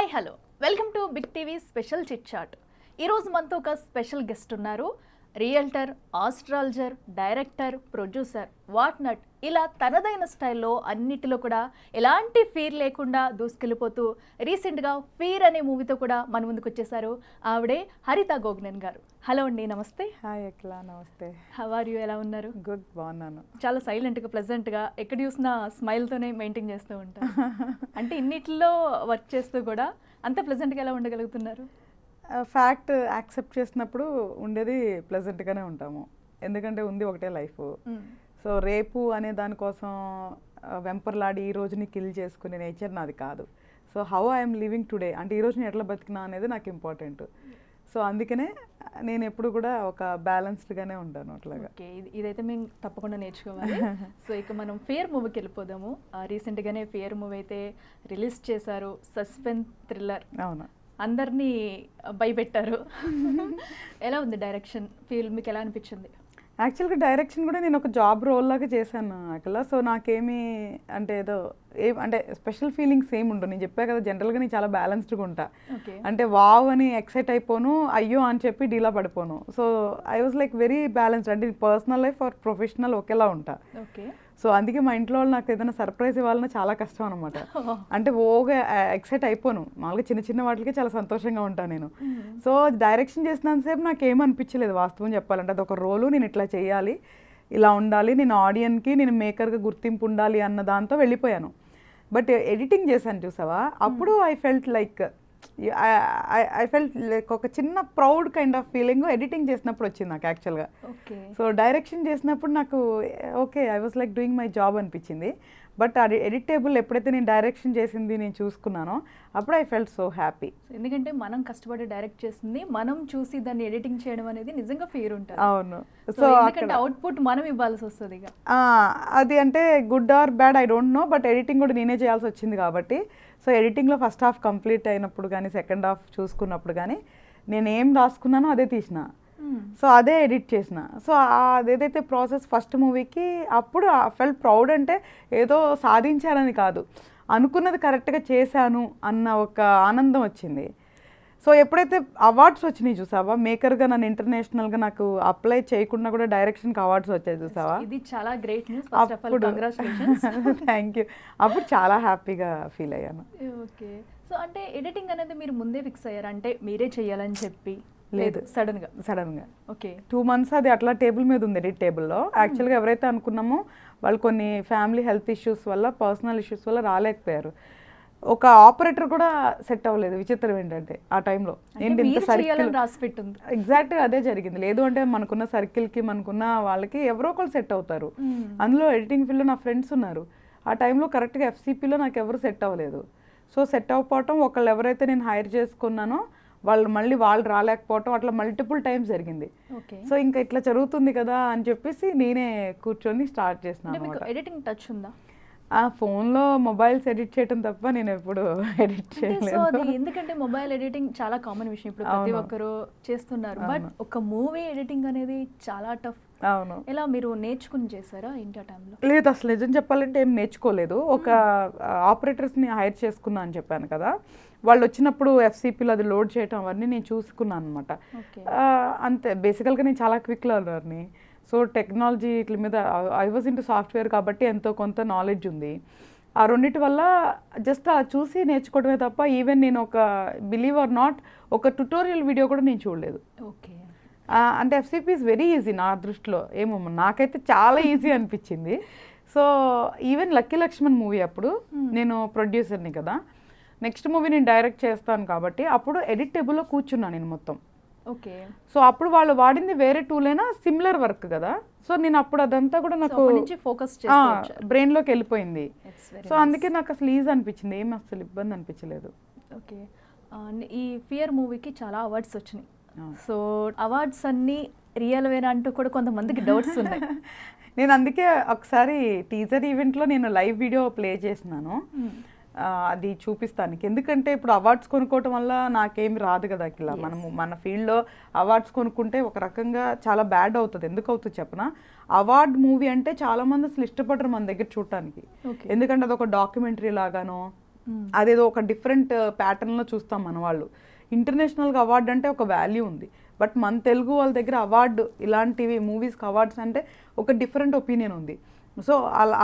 Hi hello welcome to big TV special chit chat. ఈరోజు మనతో ఒక స్పెషల్ గెస్ట్ ఉన్నారు. Realtor, astrologer, director, producer, what not ఇలా తనదైన స్టైల్లో అన్నిటిలో కూడా ఎలాంటి ఫీర్ లేకుండా దూసుకెళ్ళిపోతూ రీసెంట్గా ఫీర్ అనే మూవీతో కూడా మన ముందుకు వచ్చేసారు. ఆవిడే హరిత గోగ్నెన్ గారు. హలో అండి, నమస్తే. హాయ్ అఖిల, నమస్తే. హౌ ఆర్ యూ, ఎలా ఉన్నారు? గుడ్, బాగున్నాను. చాలా సైలెంట్గా, ప్లెజెంట్గా, ఎక్కడ చూసినా స్మైల్తోనే మెయింటైన్ చేస్తూ ఉంటారు. అంటే ఇన్నిట్లో వర్క్ చేస్తూ కూడా అంత ప్లెజెంట్గా ఎలా ఉండగలుగుతున్నారు? ఫ్యాక్ట్ యాక్సెప్ట్ చేసినప్పుడు ఉండేది ప్లెజెంట్గానే ఉంటాము. ఎందుకంటే ఉంది ఒకటే లైఫ్. సో రేపు అనే దానికోసం వెంపర్లాడి ఈ రోజుని కిల్ చేసుకునే నేచర్ నాది కాదు. So how I'm living today, అంటే ఈ రోజుని ఎట్లా బతికినా అనేది నాకు ఇంపార్టెంట్. సో అందుకనే నేను ఎప్పుడు కూడా ఒక బ్యాలెన్స్డ్గానే ఉంటాను అట్లాగా. ఓకే, ఇదైతే మేము తప్పకుండా నేర్చుకోవాలి. సో ఇక మనం ఫియర్ మూవీకి వెళ్ళిపోదాము. రీసెంట్గానే ఫియర్ మూవీ అయితే రిలీజ్ చేశారు. Suspense thriller. అవును, అందరినీ భయపెట్టారు. ఎలా ఉంది డైరెక్షన్, ఫీల్ మీకు ఎలా అనిపించింది? యాక్చువల్గా డైరెక్షన్ కూడా నేను ఒక జాబ్ రోల్ లాగా చేశాను అక్కడ. సో నాకేమీ అంటే ఏదో అంటే స్పెషల్ ఫీలింగ్స్ ఏమి ఉండవు. నేను చెప్పా కదా, జనరల్గా నేను చాలా బ్యాలెన్స్డ్గా ఉంటా. అంటే వావ్ అని ఎక్సైట్ అయిపోను, అయ్యో అని చెప్పి డీలా పడిపోను. So I was like very balanced. అంటే పర్సనల్ లైఫ్ ఆర్ ప్రొఫెషనల్ ఒకేలా ఉంటా. ఓకే. సో అందుకే మా ఇంట్లో వాళ్ళు నాకు ఏదైనా సర్ప్రైజ్ ఇవ్వాలన్నా చాలా కష్టం అనమాట. అంటే ఓగా ఎక్సైట్ అయిపోను. మామూలుగా చిన్న చిన్న వాటికి చాలా సంతోషంగా ఉంటాను నేను. సో డైరెక్షన్ చేసినంతసేపు నాకు ఏమనిపించలేదు వాస్తవం చెప్పాలంటే. అది ఒక రోలు, నేను ఇట్లా చేయాలి, ఇలా ఉండాలి, నేను ఆడియన్కి నేను మేకర్గా గుర్తింపు ఉండాలి అన్న దాంతో వెళ్ళిపోయాను. బట్ ఎడిటింగ్ చేశాను చూసావా, అప్పుడు ఐ ఫెల్ట్ లైక్ ఒక చిన్న proud kind of feeling editing చేసినప్పుడు వచ్చింది నాకు యాక్చువల్గా. సో డైరెక్షన్ చేసినప్పుడు నాకు okay, I was like doing my job అనిపించింది. బట్ అది ఎడిటేబుల్ ఎప్పుడైతే నేను డైరెక్షన్ చేసింది నేను చూసుకున్నానో అప్పుడు ఐ ఫెల్ట్ సో హ్యాపీ. ఎందుకంటే మనం కష్టపడి డైరెక్ట్ చేసింది మనం చూసి దాన్ని ఎడిటింగ్ చేయడం అనేది నిజంగా ఫీర్ ఉంటుంది. అవును. సో అవుట్పుట్ మనం ఇవ్వాల్సి వస్తుంది. అది అంటే good or bad I don't know, but editing కూడా నేనే చేయాల్సి వచ్చింది కాబట్టి. సో ఎడిటింగ్లో ఫస్ట్ హాఫ్ కంప్లీట్ అయినప్పుడు కానీ సెకండ్ హాఫ్ చూసుకున్నప్పుడు కానీ నేను ఏం రాసుకున్నానో అదే తీసిన. సో అదే ఎడిట్ చేసిన. సో అదేదైతే ప్రాసెస్ ఫస్ట్ మూవీకి అప్పుడు ఫెల్ట్ ప్రౌడ్. అంటే ఏదో సాధించానని కాదు, అనుకున్నది కరెక్ట్గా చేశాను అన్న ఒక ఆనందం వచ్చింది. సో ఎప్పుడైతే అవార్డ్స్ వచ్చినాయి చూసావా, మేకర్గా నన్ను ఇంటర్నేషనల్గా నాకు అప్లై చేయకుండా కూడా డైరెక్షన్కి అవార్డ్స్ వచ్చాయి చూసావా, ఇది చాలా great news. First of all congratulations. Thank you. అప్పుడు చాలా హ్యాపీగా ఫీల్ అయ్యాను. ఓకే. సో అంటే ఎడిటింగ్ అనేది మీరు ముందే ఫిక్స్ అయ్యారు, అంటే మీరే చేయాలని చెప్పి? లేదు, సడన్గా ఓకే 2 months అది అట్లా టేబుల్ మీద ఉంది, ఎడిట్ టేబుల్లో. యాక్చువల్గా ఎవరైతే అనుకున్నామో వాళ్ళు కొన్ని ఫ్యామిలీ హెల్త్ ఇష్యూస్ వల్ల, పర్సనల్ ఇష్యూస్ వల్ల రాలేకపోయారు. ఒక ఆపరేటర్ కూడా సెట్ అవ్వలేదు. విచిత్రం ఏంటంటే ఆ టైంలో ఎగ్జాక్ట్గా అదే జరిగింది. లేదు అంటే మనకున్న సర్కిల్కి మనకున్న వాళ్ళకి ఎవరో ఒకరు సెట్ అవుతారు. అందులో ఎడిటింగ్ ఫీల్డ్లో నా ఫ్రెండ్స్ ఉన్నారు. ఆ టైంలో కరెక్ట్గా ఎఫ్సిపిలో నాకు ఎవరు సెట్ అవ్వలేదు. సో సెట్ అవ్వకపోవటం, ఒకళ్ళు ఎవరైతే నేను హైర్ చేసుకున్నానో వాళ్ళు రాలేకపోవటం, అట్లా మల్టిపుల్ టైమ్స్ జరిగింది. సో ఇంకా ఇట్లా జరుగుతుంది కదా అని చెప్పేసి నేనే కూర్చొని స్టార్ట్ చేసిన. ఎడిటింగ్ టచ్ ఉందా? ఆ ఫోన్లో మొబైల్స్ ఎడిట్ చేయడం తప్ప నేను ఎప్పుడు ఎడిట్ చేయలేదు. ఎందుకంటే మొబైల్ ఎడిటింగ్ చాలా కామన్ విషయం, ఇప్పుడు ప్రతి ఒక్కరు చేస్తున్నారు. బట్ ఒక మూవీ ఎడిటింగ్ అనేది చాలా టఫ్. అవును. ఎలా మీరు నేర్చుకుని చేశారా ఏంటి ఆ టైంలో? లేదు, అసలు నిజం చెప్పాలంటే ఏం నేర్చుకోలేదు. ఒక ఆపరేటర్స్ని హైర్ చేసుకున్నా అని చెప్పాను కదా, వాళ్ళు వచ్చినప్పుడు ఎఫ్సిపిలో అది లోడ్ చేయటం అవన్నీ నేను చూసుకున్నాను అనమాట. అంతే. బేసికల్గా నేను చాలా క్విక్ లెర్నర్ని. సో టెక్నాలజీ ఇట్ల మీద ఐ వాజ్ ఇంటూ సాఫ్ట్వేర్ కాబట్టి ఎంతో కొంత నాలెడ్జ్ ఉంది. ఆ రెండింటి వల్ల జస్ట్ అలా చూసి నేర్చుకోవడమే తప్ప ఈవెన్ నేను ఒక బిలీవ్ ఆర్ నాట్ ఒక ట్యుటోరియల్ వీడియో కూడా నేను చూడలేదు. ఓకే. అంటే ఎఫ్సిపి ఈజ్ వెరీ ఈజీ నా దృష్టిలో. ఏమో నాకైతే చాలా ఈజీ అనిపించింది. So even lucky Lakshman movie అప్పుడు నేను ప్రొడ్యూసర్ని కదా, నెక్స్ట్ మూవీ నేను డైరెక్ట్ చేస్తాను కాబట్టి అప్పుడు ఎడిట్ టేబుల్లో కూర్చున్నాను నేను మొత్తం. ఓకే. సో అప్పుడు వాళ్ళు వాడింది వేరే టూల్ అయినా సిమిలర్ వర్క్ కదా. సో నేను అప్పుడు అదంతా కూడా నాకు బ్రెయిన్లోకి వెళ్ళిపోయింది. సో అందుకే నాకు అసలు ఈజీ అనిపించింది, ఏమి అసలు ఇబ్బంది అనిపించలేదు. ఓకే. ఈ ఫియర్ మూవీకి చాలా అవార్డ్స్ వచ్చినాయి. సో అవార్డ్స్ అన్నీ రియల్ వేనా అంటూ కూడా కొంతమందికి డౌట్స్ ఉన్నాయి. నేను అందుకే ఒకసారి టీజర్ ఈవెంట్లో నేను లైవ్ వీడియో ప్లే చేసినాను, అది చూపిస్తానికి. ఎందుకంటే ఇప్పుడు అవార్డ్స్ కొనుక్కోవటం వల్ల నాకేమి రాదు కదా అఖిల. మనము మన ఫీల్డ్లో అవార్డ్స్ కొనుక్కుంటే ఒక రకంగా చాలా బ్యాడ్ అవుతుంది. ఎందుకు అవుతుంది చెప్పనా, అవార్డ్ మూవీ అంటే చాలామంది అసలు ఇష్టపడరు మన దగ్గర చూడటానికి. ఎందుకంటే అదొక డాక్యుమెంటరీ లాగానో అదేదో ఒక డిఫరెంట్ ప్యాటర్న్లో చూస్తాం మన వాళ్ళు. ఇంటర్నేషనల్గా అవార్డు అంటే ఒక వాల్యూ ఉంది, బట్ మన తెలుగు వాళ్ళ దగ్గర అవార్డు ఇలాంటివి మూవీస్కి అవార్డ్స్ అంటే ఒక డిఫరెంట్ ఒపీనియన్ ఉంది. సో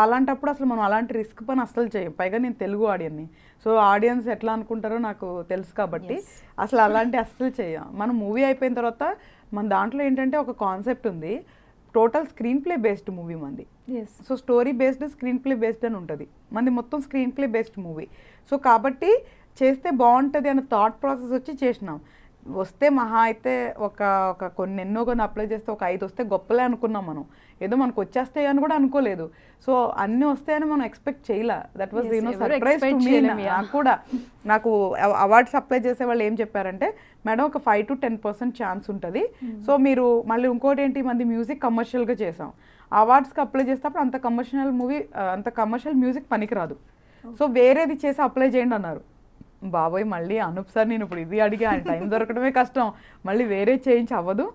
అలాంటప్పుడు అసలు మనం అలాంటి రిస్క్ పని అస్సలు చేయం. పైగా నేను తెలుగు ఆడియన్ని, సో ఆడియన్స్ ఎట్లా అనుకుంటారో నాకు తెలుసు కాబట్టి అసలు అలాంటి అస్సలు చేయం. మనం మూవీ అయిపోయిన తర్వాత మన దాంట్లో ఏంటంటే ఒక కాన్సెప్ట్ ఉంది, total screenplay based movie మంది. So story based screenplay based అని ఉంటుంది మంది, మొత్తం screenplay based movie. So కాబట్టి చేస్తే బాగుంటుంది అనే థాట్ ప్రాసెస్ వచ్చి చేసినాం. వస్తే మహా అయితే ఒక కొన్ని అప్లై చేస్తే ఒక 5 వస్తే గొప్పలే అనుకున్నాం మనం. ఏదో మనకు వచ్చేస్తాయి అని కూడా అనుకోలేదు. సో అన్నీ వస్తాయని మనం ఎక్స్పెక్ట్ చేయలే. That was surprise to me. నాకు కూడా నాకు అవార్డ్స్ అప్లై చేసే వాళ్ళు ఏం చెప్పారంటే, మేడం ఒక 5 to 10% ఛాన్స్ ఉంటుంది. సో మీరు మళ్ళీ ఇంకోటి ఏంటి, మంది మ్యూజిక్ కమర్షియల్గా చేసాం. అవార్డ్స్కి అప్లై చేసేటప్పుడు అంత కమర్షియల్ మ్యూజిక్ పనికిరాదు. సో వేరేది చేసి అప్లై చేయండి అన్నారు. బాబోయ్ మళ్ళీ అనూప్ సార్ నేను ఇప్పుడు ఇది అడిగి ఆయన టైం దొరకడమే కష్టం, మళ్ళీ వేరే చేయించి అవ్వదు,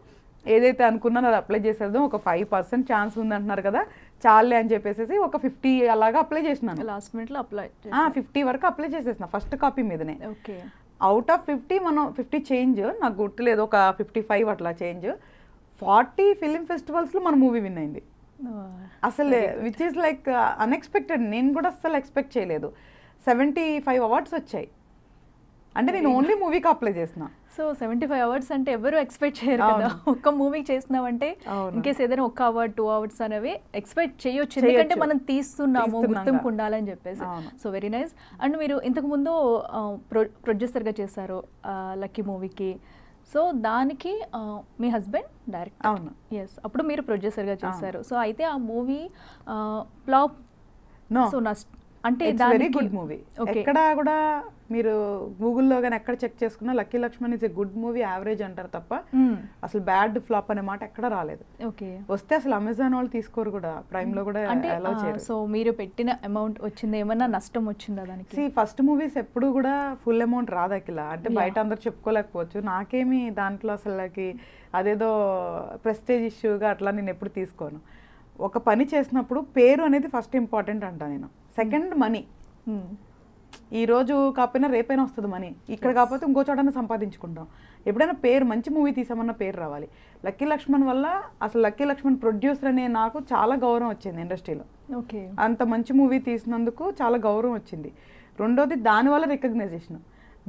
ఏదైతే అనుకున్నానో అది అప్లై చేసేద్దాం, ఒక 5% ఛాన్స్ ఉందంటున్నారు కదా చాలే అని చెప్పేసి ఒక 50 అలాగా అప్లై చేసినాను. లాస్ట్ మినిట్లో అప్లై 50 వరకు అప్లై చేసేసిన ఫస్ట్ కాపీ మీదనే. ఓకే. అవుట్ ఆఫ్ 50 మనం 50 చేంజ్, నాకు గుర్తులేదు, ఒక 55 అట్లా చేంజ్. 40 ఫిలిం ఫెస్టివల్స్లో మన మూవీ విన్ అయింది అసలు, విచ్ ఈస్ లైక్ అన్ఎక్స్పెక్టెడ్. నేను కూడా అస్సలు ఎక్స్పెక్ట్ చేయలేదు. 75 అవార్డ్స్ వచ్చాయి అంటే నేను ఓన్లీ మూవీకి అప్లై చేసిన. సో 75 అవార్డ్స్ అంటే ఎవరు ఎక్స్పెక్ట్ చేయరు కదా. ఒక్క మూవీకి చేసినామంటే ఇన్కేస్ ఏదైనా ఒక్క అవార్డ్ 2 అవార్డ్స్ అనేవి ఎక్స్పెక్ట్ చేయొచ్చు, ఎందుకంటే మనం తీస్తున్నాము గుర్తింపు ఉండాలని చెప్పేసి. So very nice. అండ్ మీరు ఇంతకుముందు ప్రొడ్యూసర్గా చేశారు లక్కీ మూవీకి. సో దానికి మీ హస్బెండ్ డైరెక్టర్. అవును. ఎస్, అప్పుడు మీరు ప్రొడ్యూసర్గా చేశారు. సో అయితే ఆ మూవీ ఫ్లాప్. సో అంటే వెరీ గుడ్ మూవీ. ఎక్కడ కూడా మీరు గూగుల్లో కానీ ఎక్కడ చెక్ చేసుకున్నా lucky Lakshman is a good movie, average అంటారు తప్ప అసలు బ్యాడ్ ఫ్లాప్ అనే మాట ఎక్కడ రాలేదు. ఓకే. వస్తే అసలు అమెజాన్ వాళ్ళు తీసుకోరు కూడా, ప్రైమ్ లో కూడా అలౌ చేయరు. సో మీరు పెట్టిన అమౌంట్ వచ్చింది, ఏమన్నా నష్టం వచ్చిందా దానికి? ఫస్ట్ మూవీస్ ఎప్పుడు కూడా ఫుల్ అమౌంట్ రాదు అఖిల, అంటే బయట అందరు చెప్పుకోలేకపోవచ్చు. నాకేమి దాంట్లో అసలుకి అదేదో ప్రెస్టేజ్ ఇష్యూగా అట్లా నేను ఎప్పుడు తీసుకోను. ఒక పని చేసినప్పుడు పేరు అనేది ఫస్ట్ ఇంపార్టెంట్ అంటా నేను. Second money. ఈరోజు కాకపోయినా రేపైనా వస్తుంది మనీ, ఇక్కడ కాకపోతే ఇంకో చోటనే సంపాదించుకుంటాం. ఎప్పుడైనా పేరు, మంచి మూవీ తీసామన్న పేరు రావాలి. లక్కీ లక్ష్మణ్ వల్ల అసలు లక్కీ లక్ష్మణ్ ప్రొడ్యూసర్ అనే నాకు చాలా గౌరవం వచ్చింది ఇండస్ట్రీలో. ఓకే. అంత మంచి మూవీ తీసినందుకు చాలా గౌరవం వచ్చింది. రెండోది దానివల్ల రికగ్నైజేషన్,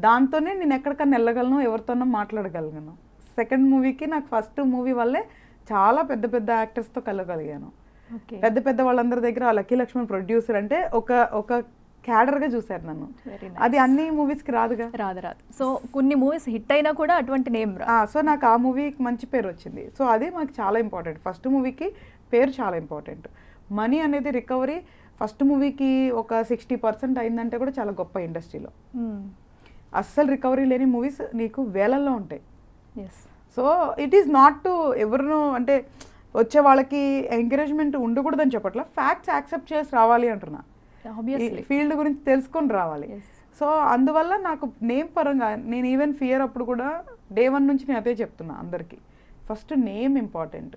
దాంతోనే నేను ఎక్కడికన్నా వెళ్ళగలను, ఎవరితోనో మాట్లాడగలను. సెకండ్ మూవీకి నాకు ఫస్ట్ మూవీ వల్లే చాలా పెద్ద పెద్ద యాక్టర్స్తో కలగలిగాను. పెద్ద పెద్ద వాళ్ళందరి దగ్గర లక్కీ లక్ష్మణ్ ప్రొడ్యూసర్ అంటే ఒక క్యాడర్గా చూశారు నన్ను. అది అన్ని మూవీస్కి రాదుగా. రాదు. సో కొన్ని మూవీస్ హిట్ అయినా కూడా అటువంటి నేమ్ సో నాకు ఆ మూవీకి మంచి పేరు వచ్చింది. సో అది మాకు చాలా ఇంపార్టెంట్. ఫస్ట్ మూవీకి పేరు చాలా ఇంపార్టెంట్. మనీ అనేది రికవరీ ఫస్ట్ మూవీకి ఒక 60% అయిందంటే కూడా చాలా గొప్ప ఇండస్ట్రీలో. అస్సలు రికవరీ లేని మూవీస్ నీకు వేలల్లో ఉంటాయి. So it is not to ఎవరిను అంటే వచ్చే వాళ్ళకి ఎంకరేజ్మెంట్ ఉండకూడదని చెప్పట్లా, ఫ్యాక్ట్స్ యాక్సెప్ట్ చేసి రావాలి అంటున్నా, ఫీల్డ్ గురించి తెలుసుకొని రావాలి. సో అందువల్ల నాకు నేమ్ పరంగా నేను ఈవెన్ ఫియర్ అప్పుడు కూడా డే 1 నుంచి నేను అదే చెప్తున్నా అందరికీ, ఫస్ట్ నేమ్ ఇంపార్టెంట్.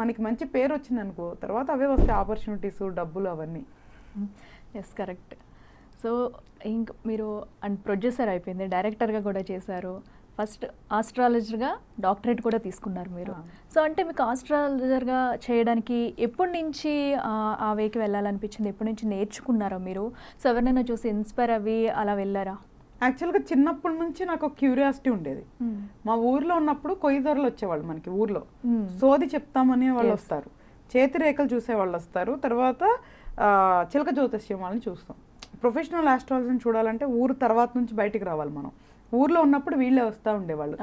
మనకి మంచి పేరు వచ్చింది అనుకో, తర్వాత అవే వస్తాయి ఆపర్చునిటీస్, డబ్బులు అవన్నీ. Yes, correct. సో ఇంక మీరు అండ్ ప్రొడ్యూసర్ అయిపోయింది, డైరెక్టర్గా కూడా చేశారు. ఫస్ట్ ఆస్ట్రాలజర్గా డాక్టరేట్ కూడా తీసుకున్నారు మీరు. సో అంటే మీకు ఆస్ట్రాలజర్గా చేయడానికి ఎప్పటి నుంచి ఆ వేకి వెళ్ళాలనిపించింది? ఎప్పటి నుంచి నేర్చుకున్నారా మీరు? సో ఎవరినైనా చూసి ఇన్స్పైర్ అవ్వి అలా వెళ్ళారా? యాక్చువల్గా చిన్నప్పటి నుంచి నాకు ఒక క్యూరియాసిటీ ఉండేది. మా ఊర్లో ఉన్నప్పుడు కొయ్యదొరలు వచ్చేవాళ్ళు మనకి ఊర్లో, సోది చెప్తామని వాళ్ళు వస్తారు, చేతి రేఖలు చూసే వాళ్ళు వస్తారు, తర్వాత చిలక జ్యోతిష్యం వాళ్ళని చూస్తాం. ప్రొఫెషనల్ ఆస్ట్రాలజీని చూడాలంటే ఊరు తర్వాత నుంచి బయటికి రావాలి మనం. ఊర్లో ఉన్నప్పుడు వీళ్ళే వస్తూ ఉండేవాళ్ళు.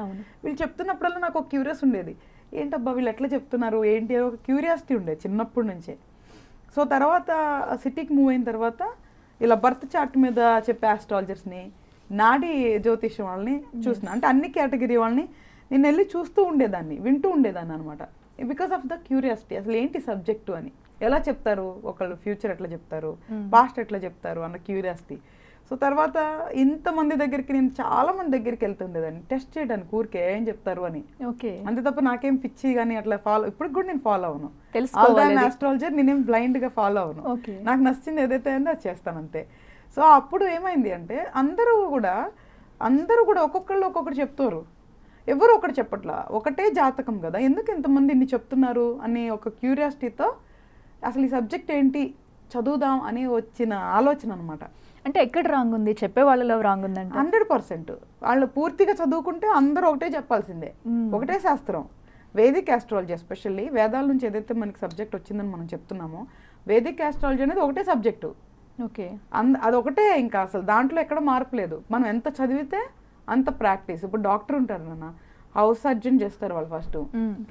వీళ్ళు చెప్తున్నప్పుడల్లా నాకు ఒక క్యూరియస్ ఉండేది, ఏంటబ్బా వీళ్ళు ఎట్లా చెప్తున్నారు ఏంటి అని ఒక క్యూరియాసిటీ ఉండేది చిన్నప్పటి నుంచే. సో తర్వాత సిటీకి మూవ్ అయిన తర్వాత ఇలా బర్త్ చార్ట్ మీద చెప్పే ఆస్ట్రాలజర్స్ని, నాడి జ్యోతిష్యం వాళ్ళని చూసిన, అంటే అన్ని కేటగిరీ వాళ్ళని నేను వెళ్ళి చూస్తూ ఉండేదాన్ని, వింటూ ఉండేదాన్ని అనమాట. బికాస్ ఆఫ్ ద క్యూరియాసిటీ, అసలు ఏంటి సబ్జెక్టు అని, ఎలా చెప్తారు ఒకళ్ళు, ఫ్యూచర్ ఎట్లా చెప్తారు, పాస్ట్ ఎట్లా చెప్తారు అన్న క్యూరియాసిటీ. సో తర్వాత ఇంతమంది దగ్గరికి, నేను చాలా మంది దగ్గరికి వెళ్తుండేదాన్ని టెస్ట్ చేయడానికి, ఊరికే ఏం చెప్తారు అని. ఓకే. అంతే తప్ప నాకేం పిచ్చి కానీ అట్లా ఫాలో, ఇప్పుడు కూడా నేను ఫాలో అవును. ఆస్ట్రాలజర్ నేనేం బ్లైండ్గా ఫాలో అవును. నాకు నచ్చింది ఏదైతే అయిందో అది చేస్తాను అంతే. సో అప్పుడు ఏమైంది అంటే అందరూ కూడా ఒక్కొక్కళ్ళు ఒక్కొక్కటి చెప్తారు, ఎవరు ఒకటి చెప్పట్లా, ఒకటే జాతకం కదా, ఎందుకు ఇంతమంది ఇన్ని చెప్తున్నారు అని ఒక క్యూరియాసిటీతో అసలు ఈ సబ్జెక్ట్ ఏంటి చదువుదాం అని వచ్చిన ఆలోచన అనమాట. అంటే ఎక్కడ రాంగ్ ఉంది, చెప్పే వాళ్ళలో రాంగ్ ఉందంటే 100% వాళ్ళు పూర్తిగా చదువుకుంటే అందరూ ఒకటే చెప్పాల్సిందే, ఒకటే శాస్త్రం. వేదిక్ ఆస్ట్రాలజీ ఎస్పెషల్లీ వేదాల నుంచి ఏదైతే మనకి సబ్జెక్ట్ వచ్చిందని మనం చెప్తున్నామో, వేదిక్ ఆస్ట్రాలజీ అనేది ఒకటే సబ్జెక్టు. ఓకే, అదొకటే, ఇంకా అసలు దాంట్లో ఎక్కడ మార్పు లేదు. మనం ఎంత చదివితే అంత ప్రాక్టీస్. ఇప్పుడు డాక్టర్ ఉంటారు నాన్న, హౌస్ సర్జన్ చేస్తారు వాళ్ళు, ఫస్ట్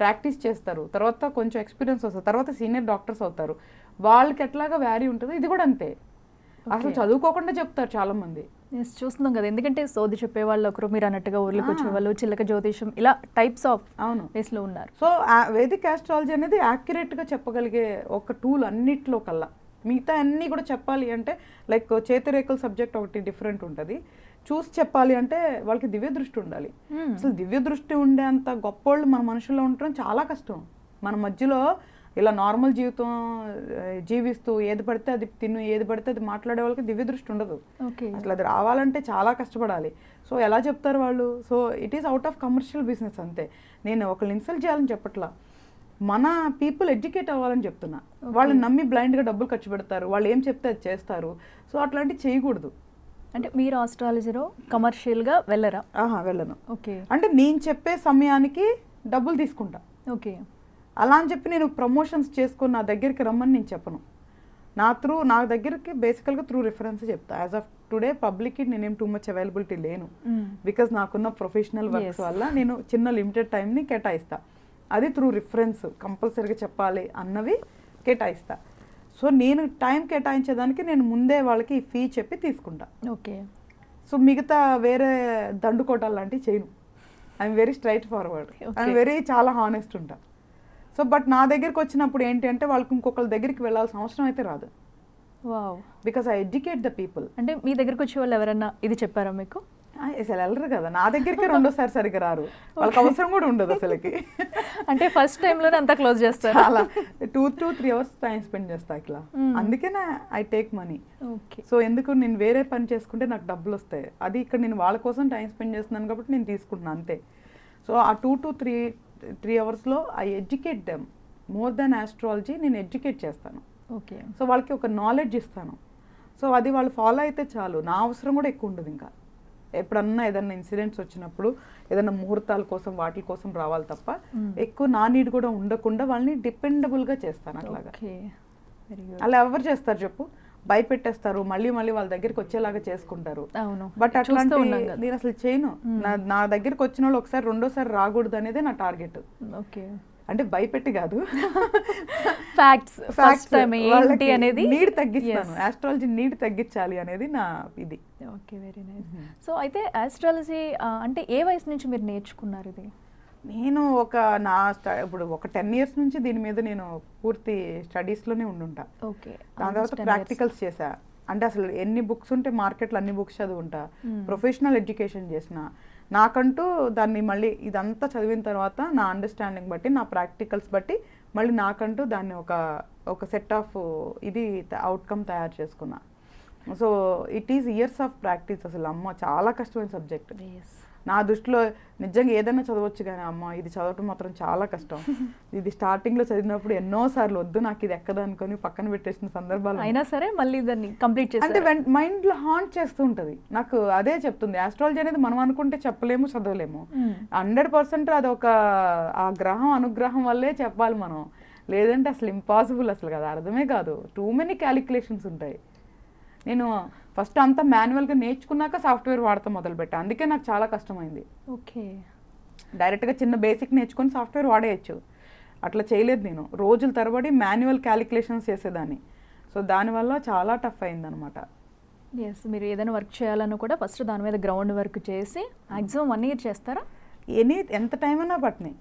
ప్రాక్టీస్ చేస్తారు, తర్వాత కొంచెం ఎక్స్పీరియన్స్ వస్తుంది, తర్వాత సీనియర్ డాక్టర్స్ అవుతారు. వాళ్ళకి ఎట్లాగా వ్యారీ ఉంటుంది, ఇది కూడా అంతే. అసలు చదువుకోకుండా చెప్తారు చాలా మంది. చూస్తున్నాం కదా, ఎందుకంటే సోది చెప్పే వాళ్ళు ఒకరు, మీరు అన్నట్టుగా ఊర్లోకి వచ్చే వాళ్ళు, చిల్లక జ్యోతిషం, ఇలా టైప్స్ ఆఫ్ వేస్లో ఉన్నారు. సో వేదిక్ ఆస్ట్రాలజీ అనేది యాక్యురేట్గా చెప్పగలిగే ఒక టూల్ అన్నిట్లో కల్లా. మిగతా అన్నీ కూడా చెప్పాలి అంటే లైక్ చేతిరేఖల సబ్జెక్ట్ ఒకటి డిఫరెంట్ ఉంటుంది, చూసి చెప్పాలి అంటే వాళ్ళకి దివ్య దృష్టి ఉండాలి. అసలు దివ్య దృష్టి ఉండేంత గొప్పోళ్ళు మన మనుషుల్లో ఉండటం చాలా కష్టం. మన మధ్యలో ఇలా నార్మల్ జీవితం జీవిస్తూ ఏది పడితే అది తిను, ఏది పడితే అది మాట్లాడే వాళ్ళకి దివ్య దృష్టి ఉండదు. అసలు అది రావాలంటే చాలా కష్టపడాలి. సో ఎలా చెప్తారు వాళ్ళు? So it is out of commercial business అంతే. నేను ఒకళ్ళు ఇన్సల్ట్ చేయాలని చెప్పట్లా, మన పీపుల్ ఎడ్యుకేట్ అవ్వాలని చెప్తున్నా. వాళ్ళని నమ్మి బ్లైండ్గా డబ్బులు ఖర్చు పెడతారు, వాళ్ళు ఏం చెప్తే అది చేస్తారు. సో అట్లాంటివి చేయకూడదు. అంటే మీరు ఆస్ట్రాలజీలో కమర్షియల్గా వెళ్ళరా? వెళ్ళను. ఓకే, అంటే నేను చెప్పే సమయానికి డబ్బులు తీసుకుంటా. ఓకే, అలా అని చెప్పి నేను ప్రమోషన్స్ చేసుకొని నా దగ్గరికి రమ్మని నేను చెప్పను. నా దగ్గరికి బేసికల్గా త్రూ రిఫరెన్స్ చెప్తా. యాజ్ ఆఫ్ టుడే పబ్లిక్కి నేనేం టూ మచ్ అవైలబిలిటీ లేను, బికాజ్ నాకున్న ప్రొఫెషనల్ వర్క్స్ వల్ల నేను చిన్న లిమిటెడ్ టైంని కేటాయిస్తా. అది త్రూ రిఫరెన్స్ కంపల్సరీగా చెప్పాలి అన్నవి కేటాయిస్తా. సో నేను టైం కేటాయించేదానికి నేను ముందే వాళ్ళకి ఫీ చెప్పి తీసుకుంటా. ఓకే, సో మిగతా వేరే దండుకోటాలు లాంటివి చేయను. I'm very straight forward, I'm very చాలా హానెస్ట్ ఉంటా. సో బట్ నా దగ్గరికి వచ్చినప్పుడు ఏంటి అంటే వాళ్ళకి ఇంకొకరి దగ్గరికి వెళ్ళాల్సిన అవసరం అయితే రాదు. Wow, because I educate the people. అంటే మీ దగ్గరికి వచ్చే వాళ్ళు ఎవరన్నా ఇది చెప్పారా మీకు? అసలు వెళ్ళరు కదా నా దగ్గరికి, రెండోసారి సరిగ్గా రారు, వాళ్ళకి అవసరం కూడా ఉండదు అసలుకి. అంటే ఫస్ట్ టైంలోనే అంతా క్లోజ్ చేస్తారు. అలా 2-3 hours టైం స్పెండ్ చేస్తా ఇట్లా. అందుకేనే I take money. Okay, so ఎందుకు నేను వేరే పని చేసుకుంటే నాకు డబ్బులు వస్తాయి, అది ఇక్కడ నేను వాళ్ళ కోసం టైం స్పెండ్ చేస్తున్నాను కాబట్టి నేను తీసుకుంటున్నాను అంతే. సో ఆ 2-3 hours I educate them more than astrology. నేను ఎడ్యుకేట్ చేస్తాను. ఓకే, సో వాళ్ళకి ఒక నాలెడ్జ్ ఇస్తాను. సో అది వాళ్ళు ఫాలో అయితే చాలు, నా అవసరం కూడా ఎక్కువ ఉండదు. ఇంకా ఎప్పుడన్నా ఏదన్నా ఇన్సిడెంట్స్ వచ్చినప్పుడు ఏదైనా ముహూర్తాల కోసం వాటి కోసం రావాలి తప్ప ఎక్కువ నా నీడ్ కూడా ఉండకుండా వాళ్ళని డిపెండబుల్గా చేస్తాను. అట్లాగా అలా ఎవరు చేస్తారు చెప్పు? భయపెట్టేస్తారు, మళ్ళీ వాళ్ళ దగ్గరికి వచ్చేలాగా చేసుకుంటారు. బట్ అట్లాంటి నేను అసలు చేయను. నా దగ్గరికి వచ్చిన వాళ్ళు ఒకసారి రెండోసారి రాకూడదు అనేది నా టార్గెట్. ఓకే, అంటే భయపెట్టి కాదు, ఫ్యాక్ట్స్ అనేది నీడ్ తగ్గిస్తాను, ఆస్ట్రాలజీ నీడ్ తగ్గించాలి అనేది నా ఇది. Okay, very nice. సో అయితే ఆస్ట్రాలజీ అంటే ఏ వయసు నుంచి మీరు నేర్చుకున్నారు ఇది? నేను ఇప్పుడు ఒక 10 years నుంచి దీని మీద నేను పూర్తి స్టడీస్లోనే ఉండుంటా. ఓకే, దాని తర్వాత ప్రాక్టికల్స్ చేశా. అంటే అసలు ఎన్ని బుక్స్ ఉంటే మార్కెట్లో అన్ని బుక్స్ చదువుంటా, ప్రొఫెషనల్ ఎడ్యుకేషన్ చేసిన. నాకంటూ దాన్ని మళ్ళీ ఇదంతా చదివిన తర్వాత నా అండర్స్టాండింగ్ బట్టి, నా ప్రాక్టికల్స్ బట్టి మళ్ళీ నాకంటూ దాన్ని ఒక సెట్ ఆఫ్ ఇది అవుట్కమ్ తయారు చేసుకున్నా. So it is years of practice. అసలు అమ్మ చాలా కష్టమైన సబ్జెక్ట్ నా దృష్టిలో. నిజంగా ఏదైనా చదవచ్చు కానీ అమ్మ ఇది చదవటం మాత్రం చాలా కష్టం. ఇది స్టార్టింగ్లో చదివినప్పుడు ఎన్నోసార్లు వద్దు నాకు ఇది ఎక్కదు అనుకొని పక్కన పెట్టేసిన సందర్భాలు అయినా సరే మళ్ళీ దాన్ని కంప్లీట్ చేసి అంటే మైండ్లో హాంట్ చేస్తూ ఉంటుంది. నాకు అదే చెప్తుంది, ఆస్ట్రాలజీ అనేది మనం అనుకుంటే చెప్పలేము, చదవలేము. 100% అది ఆ గ్రహం అనుగ్రహం వల్లే చెప్పాలి మనం, లేదంటే అసలు ఇంపాసిబుల్. అసలు కదా అర్థమే కాదు, టూ మెనీ క్యాలిక్యులేషన్స్ ఉంటాయి. నేను ఫస్ట్ అంతా మాన్యువల్గా నేర్చుకున్నాక సాఫ్ట్వేర్ వాడతా మొదలుపెట్టా, అందుకే నాకు చాలా కష్టమైంది. ఓకే, డైరెక్ట్గా చిన్న బేసిక్ నేర్చుకొని సాఫ్ట్వేర్ వాడేయచ్చు, అట్లా చేయలేదు. నేను రోజుల తరబడి మాన్యువల్ క్యాలిక్యులేషన్స్ చేసేదాన్ని. సో దానివల్ల చాలా టఫ్ అయిందనమాట. ఎస్, మీరు ఏదైనా వర్క్ చేయాలన్నా కూడా ఫస్ట్ దాని మీద గ్రౌండ్ వర్క్ చేసి మ్యాక్సిమం 1 year చేస్తారా? ఎంత టైం అయినా పట్టినాయి,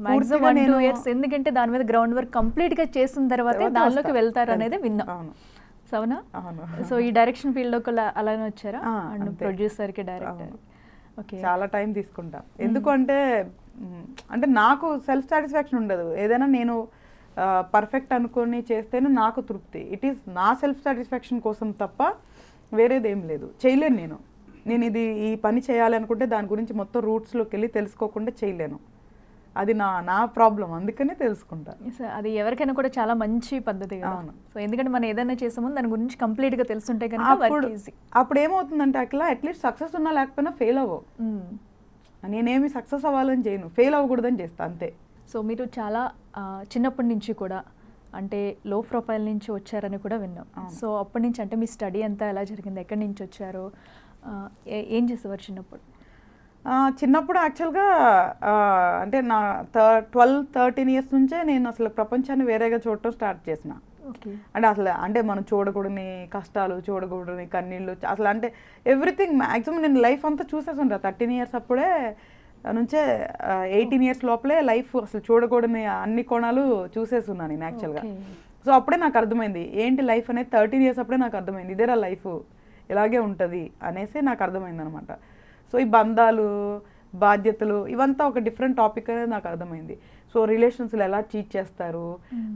మ్యాక్సిమం 1-2 years. ఎందుకంటే దాని మీద గ్రౌండ్ వర్క్ కంప్లీట్గా చేసిన తర్వాత దానిలోకి వెళ్తారు అనేది విన్నా. అవునా? సో ఈ డైరెక్షన్ ఫీల్డ్ అలానే వచ్చారా? ప్రొడ్యూసర్ కి డైరెక్టర్. ఓకే, చాలా టైం తీసుకుంటా. ఎందుకంటే అంటే నాకు సెల్ఫ్ సాటిస్ఫాక్షన్ ఉండదు. ఏదైనా నేను పర్ఫెక్ట్ అనుకొని చేస్తేనే నాకు తృప్తి. ఇట్ ఈస్ నా సెల్ఫ్ సాటిస్ఫాక్షన్ కోసం తప్ప వేరేది ఏం లేదు, చేయలేను నేను ఇది ఈ పని చేయాలి అనుకుంటే దాని గురించి మొత్తం రూట్స్లోకి వెళ్ళి తెలుసుకోకుండా చేయలేను. అది నా ప్రాబ్లం, అందుకనే తెలుసుకుంటా. అది ఎవరికైనా కూడా చాలా మంచి పద్ధతి కదా. అవును. సో ఎందుకంటే మనం ఏదైనా చేసామో దాని గురించి కంప్లీట్గా తెలుసుంటే కనుక అప్పుడు ఏమవుతుందంటే అట్లా అట్లీస్ట్ సక్సెస్ ఉన్నా లేకపోయినా ఫెయిల్ అవ్వవు. నేనేమి సక్సెస్ అవ్వాలని చేయను, ఫెయిల్ అవ్వకూడదని చేస్తా అంతే. సో మీరు చాలా చిన్నప్పటి నుంచి కూడా అంటే లో ప్రొఫైల్ నుంచి వచ్చారని కూడా విన్నాం. సో అప్పటి నుంచి అంటే మీ స్టడీ అంతా ఎలా జరిగింది, ఎక్కడి నుంచి వచ్చారు, ఏం చేసేవారు చిన్నప్పుడు? చిన్నప్పుడు యాక్చువల్గా అంటే నా 12-13 ఇయర్స్ నుంచే నేను అసలు ప్రపంచాన్ని వేరేగా చూడటం స్టార్ట్ చేసిన. అంటే మనం చూడకూడని కష్టాలు, చూడకూడని కన్నీళ్ళు, అసలు అంటే ఎవ్రీథింగ్ మ్యాక్సిమం నేను లైఫ్ అంతా చూసేసుంటా. 13 ఇయర్స్ అప్పుడే నుంచే 18 ఇయర్స్ లోపలే లైఫ్ అసలు చూడకూడని అన్ని కోణాలు చూసేసున్నాను నేను యాక్చువల్గా. సో అప్పుడే నాకు అర్థమైంది ఏంటి లైఫ్ అనేది. 13 ఇయర్స్ అప్పుడే నాకు అర్థమైంది ఇదేరా లైఫ్, ఇలాగే ఉంటుంది అనేసి నాకు అర్థమైంది అనమాట. సో ఈ బంధాలు, బాధ్యతలు ఇవంతా ఒక డిఫరెంట్ టాపిక్ అనేది నాకు అర్థమైంది. సో రిలేషన్స్లో ఎలా చీట్ చేస్తారు,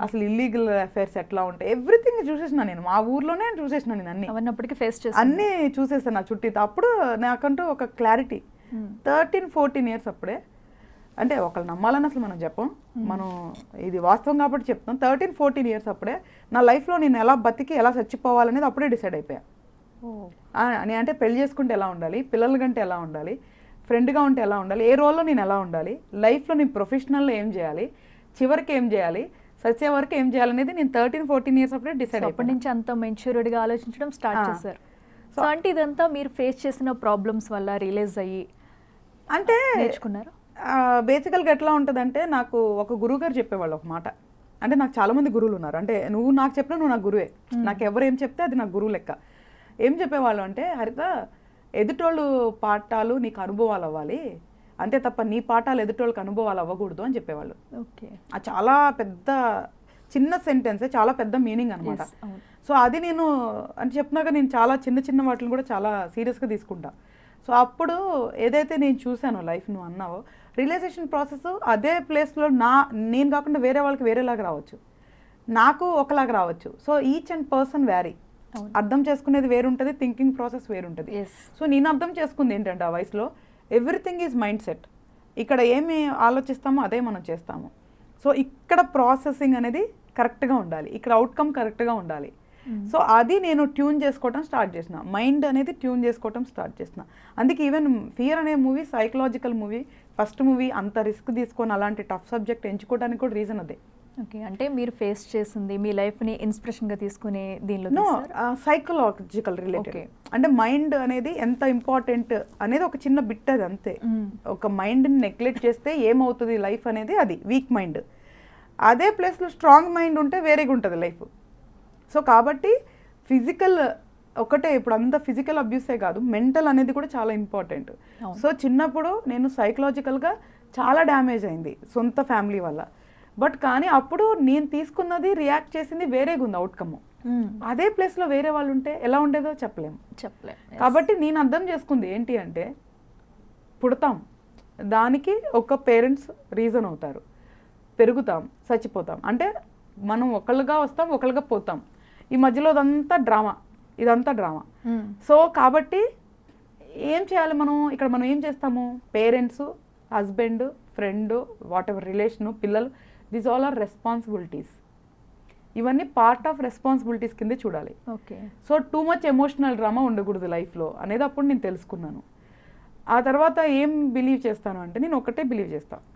అసలు ఇల్లీగల్ అఫైర్స్ ఎట్లా ఉంటాయి, ఎవ్రీథింగ్ చూసేసిన నేను. మా ఊర్లోనే చూసేసిన నేను అన్నీ చూసేసాను నా చుట్టూ. అప్పుడు నాకంటూ ఒక క్లారిటీ. 13-14 ఇయర్స్ అప్పుడే, అంటే ఒకళ్ళు నమ్మాలని అసలు మనం చెప్పం, మనం ఇది వాస్తవం కాబట్టి చెప్తాం. 13-14 ఇయర్స్ అప్పుడే నా లైఫ్లో నేను ఎలా బతికి ఎలా చచ్చిపోవాలనేది అప్పుడే డిసైడ్ అయిపోయా. అంటే పెళ్లి చేసుకుంటే ఎలా ఉండాలి, పిల్లల కంటే ఎలా ఉండాలి, ఫ్రెండ్గా ఉంటే ఎలా ఉండాలి, ఏ రోల్లో నేను ఎలా ఉండాలి, లైఫ్లో నేను ప్రొఫెషనల్లో ఏం చేయాలి, చివరికి ఏం చేయాలి, సచ్చే వరకు ఏం చేయాలనేది నేను 13-14 ఇయర్స్ అప్పుడే డిసైడ్ అయిపోయి. అప్పటి నుంచి అంత మెచ్యూర్డ్గా ఆలోచించడం స్టార్ట్ చేశారు. సో అంటే ఇదంతా మీరు ఫేస్ చేసిన ప్రాబ్లమ్స్ వల్ల రియలైజ్ అయ్యి అంటే నేర్చుకున్నారు. బేసికల్గా ఎట్లా ఉంటుందంటే నాకు ఒక గురువు గారు చెప్పేవాళ్ళు ఒక మాట. అంటే నాకు చాలామంది గురువులు ఉన్నారు. అంటే నువ్వు నాకు చెప్పినా నువ్వు నాకు గురువే, నాకు ఎవరు ఏం చెప్తే అది నాకు గురువు లెక్క. ఏం చెప్పేవాళ్ళు అంటే, హరిత ఎదుటోళ్ళు పాఠాలు నీకు అనుభవాలు అవ్వాలి, అంతే తప్ప నీ పాఠాలు ఎదుటోళ్ళకి అనుభవాలు అవ్వకూడదు అని చెప్పేవాళ్ళు. ఓకే, అది చాలా పెద్ద చిన్న సెంటెన్సే, చాలా పెద్ద మీనింగ్ అనమాట. సో అది నేను అని చెప్పినాక నేను చాలా చిన్న చిన్న వాటిని కూడా చాలా సీరియస్గా తీసుకుంటా. సో అప్పుడు ఏదైతే నేను చూశానో లైఫ్ నువ్వు అన్నావో, రియలైజేషన్ ప్రాసెస్ అదే ప్లేస్లో నేను కాకుండా వేరే వాళ్ళకి వేరేలాగా రావచ్చు, నాకు ఒకలాగా రావచ్చు. So each and person vary, అర్థం చేసుకునేది వేరుంటుంది, థింకింగ్ ప్రాసెస్ వేరుంటుంది. సో నేను అర్థం చేసుకుంది ఏంటంటే ఆ వయసులో ఎవ్రీథింగ్ ఈజ్ మైండ్ సెట్. ఇక్కడ ఏమి ఆలోచిస్తామో అదే మనం చేస్తాము. సో ఇక్కడ ప్రాసెసింగ్ అనేది కరెక్ట్గా ఉండాలి, ఇక్కడ అవుట్కమ్ కరెక్ట్గా ఉండాలి. సో అది నేను ట్యూన్ చేసుకోవటం స్టార్ట్ చేసిన, మైండ్ అనేది ట్యూన్ చేసుకోవటం స్టార్ట్ చేసిన. అందుకే ఈవెన్ ఫియర్ అనే movie psychological movie, first movie, అంత రిస్క్ తీసుకొని అలాంటి టఫ్ సబ్జెక్ట్ ఎంచుకోవడానికి కూడా రీజన్ అదే. ఓకే, అంటే మీరు ఫేస్ చేసింది మీ లైఫ్ని ఇన్స్పిరేషన్గా తీసుకునే దీనిలో సైకలాజికల్ రిలేటెడ్. అంటే మైండ్ అనేది ఎంత ఇంపార్టెంట్ అనేది ఒక చిన్న బిట్, అది అంతే. ఒక మైండ్ని నెగ్లెక్ట్ చేస్తే ఏమవుతుంది లైఫ్ అనేది, అది వీక్ మైండ్. అదే ప్లేస్లో స్ట్రాంగ్ మైండ్ ఉంటే వేరేగా ఉంటుంది లైఫ్. సో కాబట్టి ఫిజికల్ ఒకటే, ఇప్పుడు అంత ఫిజికల్ అబ్యూసే కాదు, మెంటల్ అనేది కూడా చాలా ఇంపార్టెంట్. సో చిన్నప్పుడు నేను సైకలాజికల్గా చాలా డ్యామేజ్ అయింది సొంత ఫ్యామిలీ వల్ల. బట్ కానీ అప్పుడు నేను తీసుకున్నది, రియాక్ట్ చేసింది వేరేగా ఉంది అవుట్కమ్. అదే ప్లేస్లో వేరే వాళ్ళు ఉంటే ఎలా ఉండేదో చెప్పలేము. కాబట్టి నేను అర్థం చేసుకుంది ఏంటి అంటే, పుడతాం, దానికి ఒక పేరెంట్స్ రీజన్ అవుతారు, పెరుగుతాం, చచ్చిపోతాం. అంటే మనం ఒకళ్ళుగా వస్తాం, ఒకళ్ళుగా పోతాం. ఈ మధ్యలో ఇదంతా డ్రామా. సో కాబట్టి ఏం చేయాలి మనం ఇక్కడ? మనం ఏం చేస్తాము? Parents, husband, friend, what ever relation, పిల్లలు, దీస్ ఆల్ ఆర్ రెస్పాన్సిబిలిటీస్. ఇవన్నీ పార్ట్ ఆఫ్ రెస్పాన్సిబిలిటీస్ కిందే చూడాలి. Okay. So too much emotional drama ఉండకూడదు లైఫ్లో అనేది అప్పుడు నేను తెలుసుకున్నాను. ఆ తర్వాత ఏం బిలీవ్ చేస్తాను అంటే, నేను ఒకటే బిలీవ్ చేస్తాను,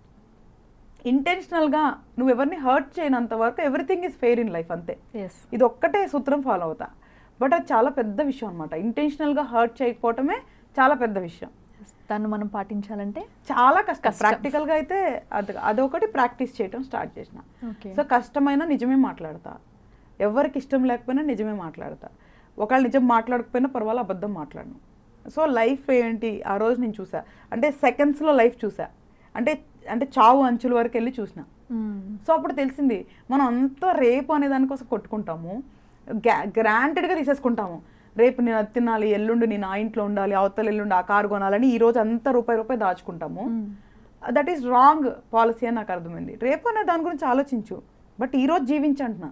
ఇంటెన్షనల్గా నువ్వు ఎవరిని హర్ట్ చేయనంత వరకు everything is fair in life, అంతే. ఇది ఒక్కటే సూత్రం ఫాలో అవుతా. బట్ అది చాలా పెద్ద విషయం అనమాట. ఇంటెన్షనల్గా హర్ట్ చేయకపోవటమే చాలా పెద్ద విషయం. దాన్ని మనం పాటించాలంటే చాలా కష్టం. ప్రాక్టికల్గా అయితే అదొకటి ప్రాక్టీస్ చేయటం స్టార్ట్ చేసిన. సో కష్టమైన నిజమే మాట్లాడతా, ఎవరికి ఇష్టం లేకపోయినా నిజమే మాట్లాడతా, ఒకళ్ళు నిజం మాట్లాడకపోయినా పర్వాలేదు, అబద్ధం మాట్లాడను. సో లైఫ్ ఏంటి ఆ రోజు నేను చూసా, అంటే సెకండ్స్లో లైఫ్ చూసా, అంటే చావు అంచుల వరకు వెళ్ళి చూసిన. సో అప్పుడు తెలిసింది, మనం అంతా రేపు అనే దానికోసం కొట్టుకుంటాము, గ్రాంటెడ్గా తీసేసుకుంటాము. రేపు నేను అది తినాలి, ఎల్లుండి నేను ఆ ఇంట్లో ఉండాలి, అవతల ఎల్లుండి ఆ కారు కొనాలని ఈ రోజు అంతా రూపాయి దాచుకుంటాము. దట్ ఈస్ రాంగ్ పాలసీ అని నాకు అర్థమైంది. రేపు అనే దాని గురించి ఆలోచించు, బట్ ఈరోజు జీవించు అంటున్నా.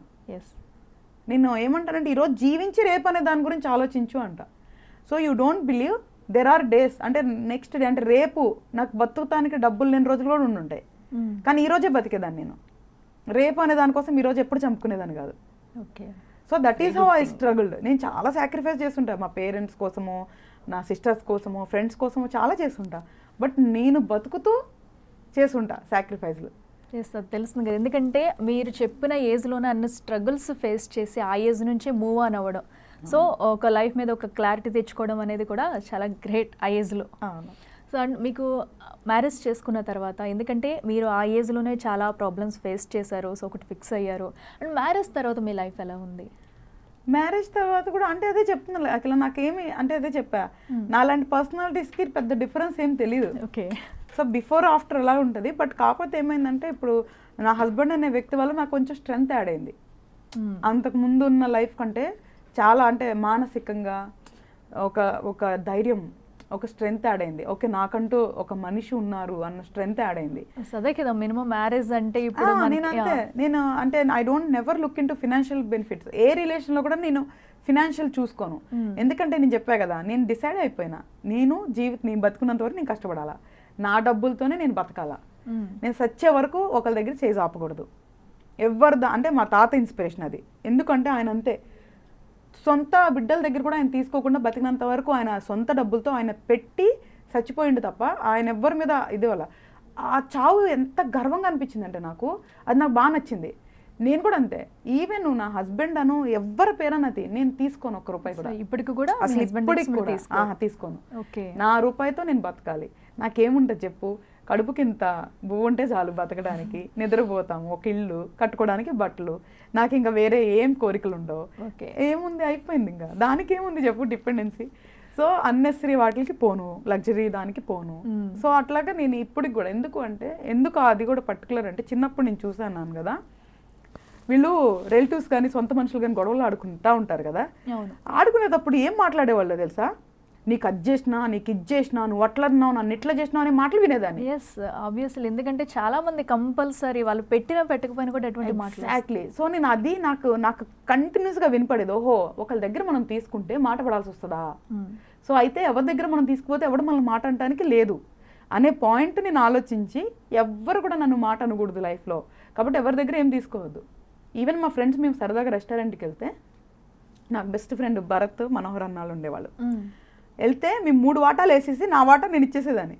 నేను ఏమంటానంటే, ఈరోజు జీవించి రేపు అనే దాని గురించి ఆలోచించు అంట. So you don't believe there are days అంటే నెక్స్ట్ డే అంటే రేపు నాకు బతుకుతానికి డబ్బులు లేని రోజులు కూడా ఉండుంటాయి, కానీ ఈ రోజే బతికేదాన్ని నేను. రేపు అనే దానికోసం ఈ రోజు ఎప్పుడు చంపుకునేదాన్ని కాదు. Okay. So that is how I struggled. నేను చాలా సాక్రిఫైస్ చేస్తుంటా మా పేరెంట్స్ కోసము, నా సిస్టర్స్ కోసము, ఫ్రెండ్స్ కోసము చాలా చేస్తుంటా. బట్ నేను బతుకుతూ చేసుంటా సాక్రిఫైస్లు. ఎస్, అది తెలుస్తుంది కదా, ఎందుకంటే మీరు చెప్పిన ఏజ్లోనే అన్ని స్ట్రగుల్స్ ఫేస్ చేసి ఆ ఏజ్ నుంచే మూవ్ ఆన్ అవ్వడం, సో ఒక లైఫ్ మీద ఒక క్లారిటీ తెచ్చుకోవడం అనేది కూడా చాలా గ్రేట్ ఆ ఏజ్లో. అవును. సో అండ్ మీకు మ్యారేజ్ చేసుకున్న తర్వాత, ఎందుకంటే మీరు ఆ ఏజ్లోనే చాలా ప్రాబ్లమ్స్ ఫేస్ చేశారు, సో ఒకటి ఫిక్స్ అయ్యారు. అండ్ మ్యారేజ్ తర్వాత మీ లైఫ్ ఎలా ఉంది? మ్యారేజ్ తర్వాత కూడా అంటే అదే చెప్తున్నా అట్లా నాకేమి అంటే అదే చెప్పా, నాలాంటి పర్సనాలిటీస్కి పెద్ద డిఫరెన్స్ ఏం తెలియదు. ఓకే. సో బిఫోర్ ఆఫ్టర్ ఎలా ఉంటుంది. బట్ కాకపోతే ఏమైందంటే ఇప్పుడు నా హస్బెండ్ అనే వ్యక్తి వల్ల నాకు కొంచెం స్ట్రెంగ్త్ యాడ్ అయింది. అంతకు ముందు ఉన్న లైఫ్ కంటే చాలా అంటే మానసికంగా ఒక ధైర్యం, ఒక స్ట్రెంగ్త్ యాడ్ అయింది. ఓకే, నాకంటూ ఒక మనిషి ఉన్నారు అన్న స్ట్రెంగ్త్ యాడ్ అయింది. అదే కదా మినిమం మ్యారేజ్ అంటే. ఇప్పుడు నేను అంటే I don't never look into financial benefits. ఏ రిలేషన్లో కూడా నేను ఫినాన్షియల్ చూసుకోను. ఎందుకంటే నేను చెప్పా కదా, నేను డిసైడ్ అయిపోయినా నేను బతుకున్నంత వరకు నేను కష్టపడాలా, నా డబ్బులతోనే నేను బతకాలా, నేను సచ్చే వరకు ఒకరి దగ్గర చేసి ఆపకూడదు. అంటే మా తాత ఇన్స్పిరేషన్ అది. ఎందుకంటే ఆయన అంతే, సొంత బిడ్డల దగ్గర కూడా ఆయన తీసుకోకుండా బతికినంత వరకు ఆయన సొంత డబ్బులతో ఆయన పెట్టి చచ్చిపోయిండు తప్ప ఆయన ఎవ్వరి మీద ఇది వల్ల. ఆ చావు ఎంత గర్వంగా అనిపించిందంటే నాకు, అది నాకు బాగా నచ్చింది. నేను కూడా అంతే, ఈవెన్ నా హస్బెండ్ అను ఎవరి పేరన్నది నేను తీసుకోను, ఒక్క రూపాయి కూడా. ఇప్పటికి కూడా అసలు ఇప్పటికి కూడా తీసుకోను. నా రూపాయితో నేను బతకాలి. నాకేముంటుంది చెప్పు, కడుపుకి ఇంత భూమి ఉంటే చాలు బతకడానికి, నిద్రపోతాము, ఒక ఇల్లు కట్టుకోవడానికి, బట్టలు, నాకు ఇంకా వేరే ఏం కోరికలు ఉండవు. ఏముంది, అయిపోయింది. ఇంకా దానికి ఏముంది చెప్పు డిపెండెన్సీ. సో అన్నెసరీ వాటికి పోను, లగ్జరీ దానికి పోను. సో అట్లాగా నేను ఇప్పటికి కూడా ఎందుకు అది కూడా పర్టికులర్ అంటే, చిన్నప్పుడు నేను చూసాను కదా, వీళ్ళు రిలేటివ్స్ కానీ సొంత మనుషులు కానీ గొడవలు ఆడుకుంటా ఉంటారు కదా, ఆడుకునేటప్పుడు ఏం మాట్లాడేవాళ్ళు తెలుసా, నీకు అది చేసినా, నీకు ఇది చేసినా, నువ్వు అట్లా అన్నావు, నన్ను ఇట్లా చేసినావు అనే మాటలు వినేదాన్ని. ఎస్, ఆబ్వియస్లీ, ఎందుకంటే చాలా మంది కంపల్సరీ వాళ్ళు పెట్టకపోయినా కూడా ఎటువంటి మాటలు. ఎగ్జాక్ట్లీ. సో నేను అది నాకు కంటిన్యూస్గా వినపడేది, ఓహో ఒకళ్ళ దగ్గర మనం తీసుకుంటే మాట పడాల్సి వస్తుందా, సో అయితే ఎవరి దగ్గర మనం తీసుకుపోతే ఎవడు మనల్ని మాట అనడానికి లేదు అనే పాయింట్ నేను ఆలోచించి, ఎవ్వరు కూడా నన్ను మాట అనకూడదు లైఫ్లో, కాబట్టి ఎవరి దగ్గర ఏం తీసుకోవద్దు. ఈవెన్ మా ఫ్రెండ్స్ మేము సరదాగా రెస్టారెంట్కి వెళ్తే, నాకు బెస్ట్ ఫ్రెండ్ భరత్, మనోహర్ అన్నాళ్ళు ఉండేవాళ్ళు. వెళ్తే మేము 3 వాటాలు వేసేసి నా వాటా నేను ఇచ్చేసేదాన్ని.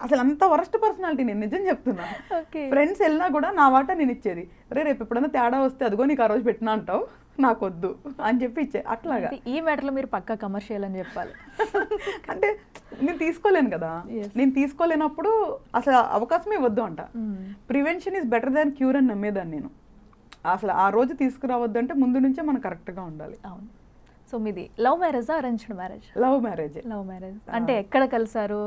అసలు అంత వరస్ట్ పర్సనాలిటీ, నేను నిజం చెప్తున్నా. ఫ్రెండ్స్ వెళ్ళినా కూడా నా వాటా నేను ఇచ్చేది. రేపు ఎప్పుడైనా తేడా వస్తే అదిగో నీకు ఆ రోజు పెట్టినా అంటావు, నాకు వద్దు అని చెప్పి ఇచ్చే. అట్లాగా ఈ మ్యాటర్లో మీరు పక్కా కమర్షియల్ అని చెప్పాలి. అంటే నేను తీసుకోలేను కదా, నేను తీసుకోలేనప్పుడు అసలు అవకాశమే వద్దు అంట. Prevention is better than cure అని నమ్మేదాన్ని నేను. అసలు ఆ రోజు తీసుకురావద్దు అంటే ముందు నుంచే మనం కరెక్ట్గా ఉండాలి. అవును. సో మీది లవ్ మ్యారేజా, arranged marriage? Love marriage. Love marriage అంటే ఎక్కడ కలిసారు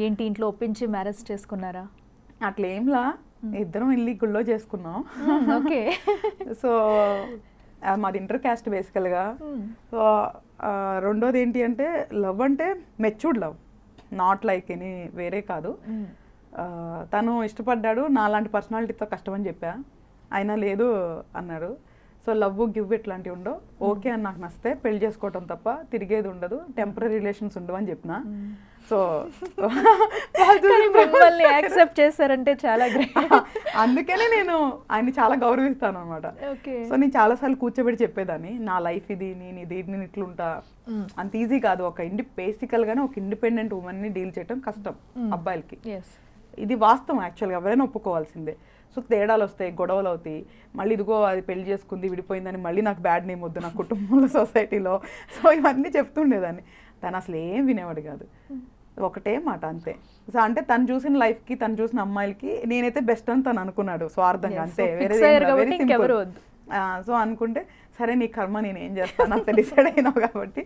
ఏంటి, ఇంట్లో ఒప్పించి మ్యారేజ్ చేసుకున్నారా? అట్లా ఏంలా, ఇద్దరం వెళ్ళి గుళ్ళో చేసుకున్నాం. ఓకే. సో మాది ఇంటర్ క్యాస్ట్ బేసికల్గా. సో రెండోది ఏంటి అంటే, లవ్ అంటే matured love, not like any వేరే కాదు. తను ఇష్టపడ్డాడు, నాలాంటి పర్సనాలిటీతో కష్టమని చెప్పా, అయినా లేదు అన్నాడు. సో లవ్ గివ్ ఇట్లాంటివి ఉండవు, ఓకే అని నాకు నచ్చితే పెళ్లి చేసుకోవటం తప్ప తిరిగేది ఉండదు, టెంపరీ రిలేషన్స్ ఉండవు అని చెప్పిన. సో యాక్సెప్ట్ చేశారంటే చాలా గ్రేట్. అందుకనే నేను ఆయన్ని చాలా గౌరవిస్తాను అనమాట. సో నేను చాలాసార్లు కూర్చోబెట్టి చెప్పేదాన్ని, నా లైఫ్ ఇది, నేను ఇట్లుంటా. అంత ఈజీ కాదు, బేసికల్గానే ఒక ఇండిపెండెంట్ ఉమెన్ని డీల్ చేయడం కష్టం అబ్బాయిలకి. ఇది వాస్తవం, యాక్చువల్గా ఎవరైనా ఒప్పుకోవాల్సిందే. సో తేడాలు వస్తాయి, గొడవలు అవుతాయి, మళ్ళీ ఇదిగో అది పెళ్లి చేసుకుంది విడిపోయిందని మళ్ళీ నాకు బ్యాడ్ నేమ్ వద్దు నా కుటుంబంలో, సొసైటీలో. సో ఇవన్నీ చెప్తుండేదాన్ని. తను అసలు ఏం వినేవాడు కాదు, ఒకటే మాట అంతే. సో అంటే తను చూసిన లైఫ్కి, తను చూసిన అమ్మాయిలకి నేనైతే బెస్ట్ అని తను అనుకున్నాడు స్వార్థంగా, అంతే. Very simple. సో అనుకుంటే సరే నీ కర్మ, నేను ఏం చేస్తాను అంత డిసైడ్ అయినావు కాబట్టి.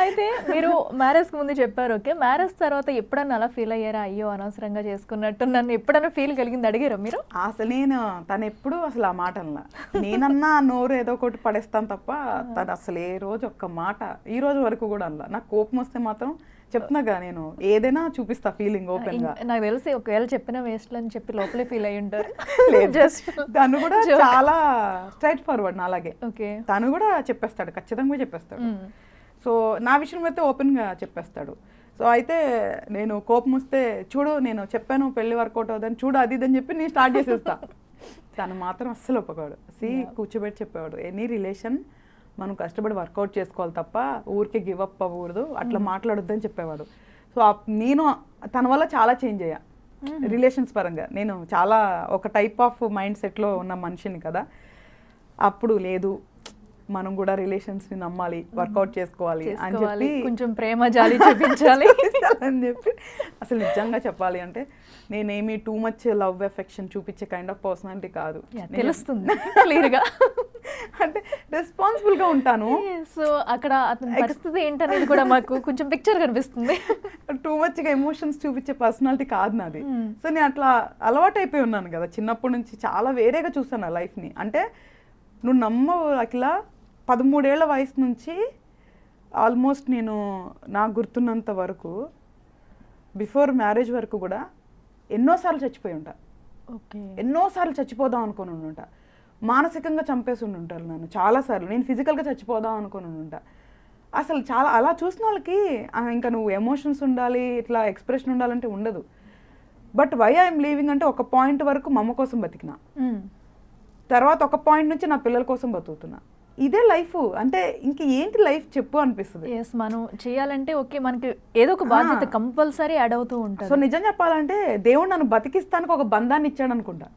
అయితే మీరు మ్యారేజ్కి ముందు చెప్పారు, ఓకే, మ్యారేజ్ తర్వాత ఎప్పుడన్నా అలా ఫీల్ అయ్యారా, అయ్యో అనవసరంగా చేసుకున్నట్టు, నన్ను ఎప్పుడన్నా ఫీల్ కలిగింది అడిగారా మీరు? అసలు తను ఎప్పుడు అసలు ఆ మాట అన్నా, నేనన్నా నోరు ఏదో ఒకటి పడేస్తాను తప్ప తను అసలు ఏ రోజు ఒక్క మాట ఈ రోజు వరకు కూడా అన్నా. నాకు కోపం వస్తే మాత్రం చెప్తున్నాగా, నేను ఏదైనా చూపిస్తా ఫీలింగ్ ఓపెన్ గా. నాకు తెలిసి ఒకవేళ చెప్పిన వేస్ట్ అని చెప్పి లోపలే ఫీల్ అయ్యి ఉంటారు. జస్ట్ తను కూడా చాలా స్ట్రైట్ ఫార్వర్డ్ అలాగే. తను కూడా చెప్పేస్తాడు, ఖచ్చితంగా చెప్పేస్తాడు. సో నా విషయం అయితే ఓపెన్గా చెప్పేస్తాడు. సో అయితే నేను కోపం వస్తే చూడు నేను చెప్పాను పెళ్లి వర్కౌట్ అవుదని, చూడు అది ఇదని చెప్పి నేను స్టార్ట్ చేసేస్తా. తను మాత్రం అస్సలు ఒప్పుకోడు. కూర్చోబెట్టి చెప్పేవాడు, ఎనీ రిలేషన్ మనం కష్టపడి వర్కౌట్ చేసుకోవాలి తప్ప ఊరికే గివ్ అప్ అవ్వకూడదు, అట్లా మాట్లాడొద్దని చెప్పేవాడు. సో నేను తన వల్ల చాలా చేంజ్ అయ్యా రిలేషన్స్ పరంగా. నేను చాలా ఒక టైప్ ఆఫ్ మైండ్ సెట్లో ఉన్న మనిషిని కదా. అప్పుడు లేదు మనం కూడా రిలేషన్స్ ని నమ్మాలి, వర్కౌట్ చేసుకోవాలి అని చెప్పి, కొంచెం ప్రేమ జాలి చూపించాలి అని చెప్పి, అసలు నిజంగా చెప్పాలి అంటే నేనేమి టూ మచ్ లవ్ ఎఫెక్షన్ చూపించే కైండ్ ఆఫ్ పర్సనాలిటీ కాదు, తెలుస్తుంది క్లియర్గా. అంటే రెస్పాన్సిబుల్ గా ఉంటాను. సో అక్కడ అతని పరిస్థితి ఏంటనేది కూడా మాకు కొంచెం పిక్చర్ కనిపిస్తుంది. టూ మచ్ గా ఎమోషన్స్ చూపించే పర్సనాలిటీ కాదు నాది. సో నేను అట్లా అలవాటు అయిపోయి ఉన్నాను కదా చిన్నప్పటి నుంచి, చాలా వేరేగా చూస్తాను లైఫ్ ని. అంటే నువ్వు నమ్మవు అఖిల, 13 ఏళ్ల వయసు నుంచి ఆల్మోస్ట్ నేను నాకు గుర్తున్నంత వరకు బిఫోర్ మ్యారేజ్ వరకు కూడా ఎన్నోసార్లు చచ్చిపోయి ఉంటా. ఎన్నోసార్లు చచ్చిపోదాం అనుకుని ఉంటా, మానసికంగా చంపేసి ఉంటారు నన్ను చాలాసార్లు. నేను ఫిజికల్గా చచ్చిపోదాం అనుకుని ఉంటా. అసలు చాలా అలా చూసిన వాళ్ళకి ఇంకా నువ్వు ఎమోషన్స్ ఉండాలి, ఇట్లా ఎక్స్ప్రెషన్ ఉండాలంటే ఉండదు. బట్ వై ఐఎమ్ లీవింగ్ అంటే ఒక పాయింట్ వరకు మా అమ్మ కోసం బతికిన, తర్వాత ఒక పాయింట్ నుంచి నా పిల్లల కోసం బతుకుతున్నా. ఇదే లైఫ్ అంటే ఇంక ఏంటి లైఫ్ చెప్పు అనిపిస్తుంది. మనం చేయాలంటే ఓకే, మనకి ఏదో ఒక బాధ్యత కంపల్సరీ యాడ్ అవుతూ ఉంటుంది. సో నిజం చెప్పాలంటే దేవుడు నన్ను బతికిస్తానికి ఒక బంధాన్ని ఇచ్చాడు అనుకుంటా.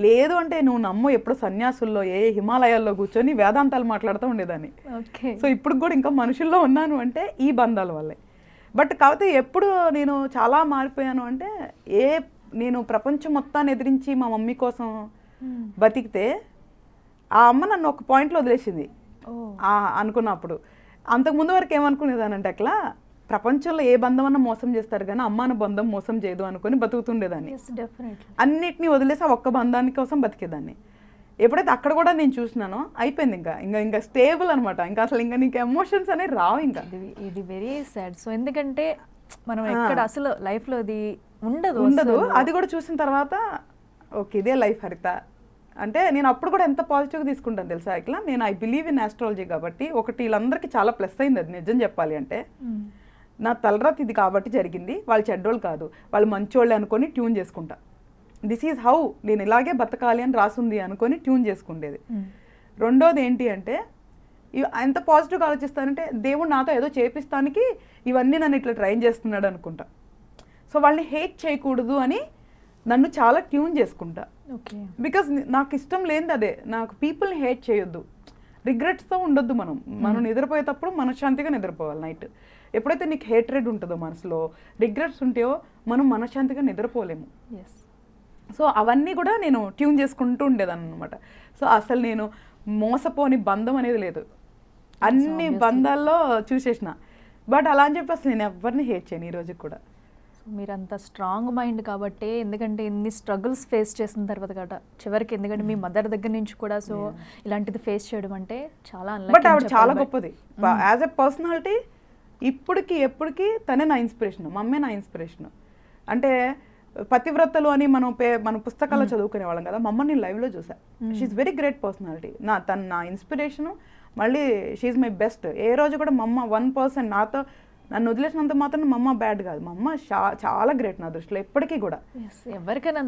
లేదు అంటే నువ్వు నమ్ము ఎప్పుడు సన్యాసుల్లో హిమాలయాల్లో కూర్చొని వేదాంతాలు మాట్లాడుతూ ఉండేదాన్ని. సో ఇప్పుడు కూడా ఇంకా మనుషుల్లో ఉన్నాను అంటే ఈ బంధాల వల్లే. బట్ కాకపోతే ఎప్పుడు నేను చాలా మారిపోయాను అంటే, నేను ప్రపంచం మొత్తాన్ని ఎదిరించి మా మమ్మీ కోసం బతికితే ఆ అమ్మ నన్ను ఒక పాయింట్లో వదిలేసింది అనుకున్నప్పుడు. అంతకుముందు వరకు ఏమనుకునేదానంటే అట్లా ప్రపంచంలో ఏ బంధం అన్నా మోసం చేస్తారు కానీ అమ్మాన బంధం మోసం చేయదు అనుకుని బతుకుతుండేదాన్ని. అన్నిటినీ వదిలేసి ఆ ఒక్క బంధాన్ని కోసం బతికేదాన్ని. ఎప్పుడైతే అక్కడ కూడా నేను చూసినానో అయిపోయింది, ఇంకా స్టేబుల్ అనమాట. ఇంకా అసలు ఇంకా నీకు ఎమోషన్స్ అనేవి రావు. ఇంకా ఇది వెరీ సాడ్. సో ఎందుకంటే మనం ఎక్కడ అసలు లైఫ్లో అది ఉండదు. అది కూడా చూసిన తర్వాత ఓకే ఇదే లైఫ్ హరిత అంటే నేను అప్పుడు కూడా ఎంత పాజిటివ్గా తీసుకుంటాను తెలుసా ఇట్లా. నేను ఐ బిలీవ్ ఇన్ ఆస్ట్రాలజీ కాబట్టి ఒకటి వీళ్ళందరికీ చాలా ప్లస్ అయింది. అది నిజం చెప్పాలి అంటే నా తలరాత ఇది కాబట్టి జరిగింది, వాళ్ళు చెడ్డోళ్ళు కాదు, వాళ్ళు మంచోళ్ళే అనుకొని ట్యూన్ చేసుకుంటా. దిస్ ఈజ్ హౌ నేను ఇలాగే బతకాలి అని రాసుంది అనుకొని ట్యూన్ చేసుకుండేది. రెండోది ఏంటి అంటే ఎంత పాజిటివ్గా ఆలోచిస్తానంటే దేవుడు నాతో ఏదో చేపిస్తానికి ఇవన్నీ నన్ను ఇట్లా ట్రైన్ చేస్తున్నాడు అనుకుంటా. సో వాళ్ళని హేట్ చేయకూడదు అని నన్ను చాలా ట్యూన్ చేసుకుంటా. బికాస్ నాకు ఇష్టం లేనిది అదే, నాకు పీపుల్ని హేట్ చేయొద్దు, రిగ్రెట్స్తో ఉండొద్దు. మనం నిద్రపోయేటప్పుడు మనశ్శాంతిగా నిద్రపోవాలి నైట్. ఎప్పుడైతే నీకు హేట్రెడ్ ఉంటుందో మనసులో, రిగ్రెట్స్ ఉంటాయో మనం మనశ్శాంతిగా నిద్రపోలేము. సో అవన్నీ కూడా నేను ట్యూన్ చేసుకుంటూ ఉండేదాన్ని అనమాట. సో అసలు నేను మోసపోని బంధం అనేది లేదు, అన్ని బంధాల్లో చూసేసిన. బట్ అలా అని చెప్పి అసలు నేను ఎవరిని హేట్ చేయను ఈ రోజుకి కూడా. మీరు అంత స్ట్రాంగ్ మైండ్ కాబట్టి, ఎందుకంటే ఇన్ని స్ట్రగుల్స్ ఫేస్ చేసిన తర్వాత కదా చివరికి, ఎందుకంటే మీ మదర్ దగ్గర నుంచి కూడా సో ఇలాంటిది ఫేస్ చేయడం అంటే చాలా బట్ ఆవిడ చాలా గొప్పది యాజ్ ఎ పర్సనాలిటీ. ఇప్పటికి ఎప్పటికీ తనే నా ఇన్స్పిరేషన్, మమ్మే నా ఇన్స్పిరేషన్. అంటే పతివ్రతలు అని మన పుస్తకాల్లో చదువుకునే వాళ్ళం కదా, మమ్మల్ని నేను లైవ్లో చూసా. She's very great personality. తను నా ఇన్స్పిరేషను, మళ్ళీ షీఈ్ మై బెస్ట్. ఏ రోజు కూడా మమ్మ 1% నాతో నన్ను వదిలేసినంత మాత్రం మా అమ్మ బ్యాడ్ కాదు, మా అమ్మ చాలా గ్రేట్ నా దృష్టిలో ఎప్పటికీ కూడా. ఎవరికైనా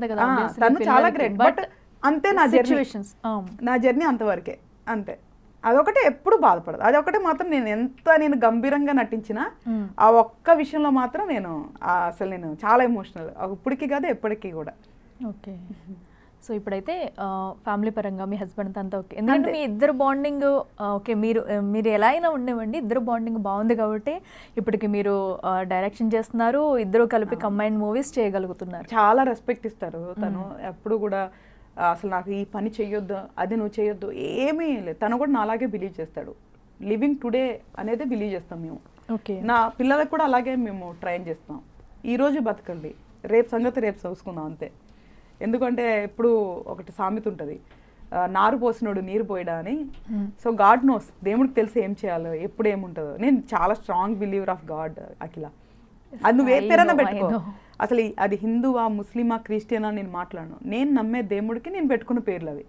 తను చాలా గ్రేట్. బట్ అంతే నా జర్నీ అంతవరకే, అంతే. అదొకటే ఎప్పుడు బాధపడదు, అదొకటే మాత్రం నేను గంభీరంగా నటించిన ఆ ఒక్క విషయంలో మాత్రం అసలు నేను చాలా ఎమోషనల్, ఇప్పటికీ కాదు ఎప్పటికీ కూడా. ఓకే. సో ఇప్పుడైతే ఫ్యామిలీ పరంగా మీ హస్బెండ్ అంతా ఓకే, ఎందుకంటే మీ ఇద్దరు బాండింగ్ ఓకే, మీరు ఎలా అయినా ఉండేవండి, ఇద్దరు బాండింగ్ బాగుంది కాబట్టి ఇప్పటికి మీరు డైరెక్షన్ చేస్తున్నారు, ఇద్దరు కలిపి కంబైన్డ్ మూవీస్ చేయగలుగుతున్నారు. చాలా రెస్పెక్ట్ ఇస్తారు తను ఎప్పుడు కూడా. అసలు నాకు ఈ పని చెయ్యొద్దు, అది నువ్వు చేయొద్దు ఏమీ లేదు. తను కూడా నా అలాగే బిలీవ్ చేస్తాడు. లివింగ్ టుడే అనేది బిలీవ్ చేస్తాం మేము. ఓకే. నా పిల్లలకు కూడా అలాగే మేము ట్రైన్ చేస్తాం. ఈరోజు బతకండి, రేపు సంగతి రేపు చూసుకుందాం అంతే. ఎందుకంటే ఇప్పుడు ఒకటి సామెత ఉంటుంది, నారు పోసినోడు నీరు పోయడా అని. సో గాడ్ నోస్, దేవుడికి తెలిసి ఏం చేయాలో ఎప్పుడు ఏముంటుందో. నేను చాలా స్ట్రాంగ్ బిలీవర్ ఆఫ్ గాడ్ అఖిల. అది నువ్వు ఏ పేరైనా పెట్టుకో, అసలు అది హిందువా ముస్లిమా క్రిస్టియనా నేను మాట్లాడను. నేను నమ్మే దేవుడికి నేను పెట్టుకున్న పేర్లు అవి.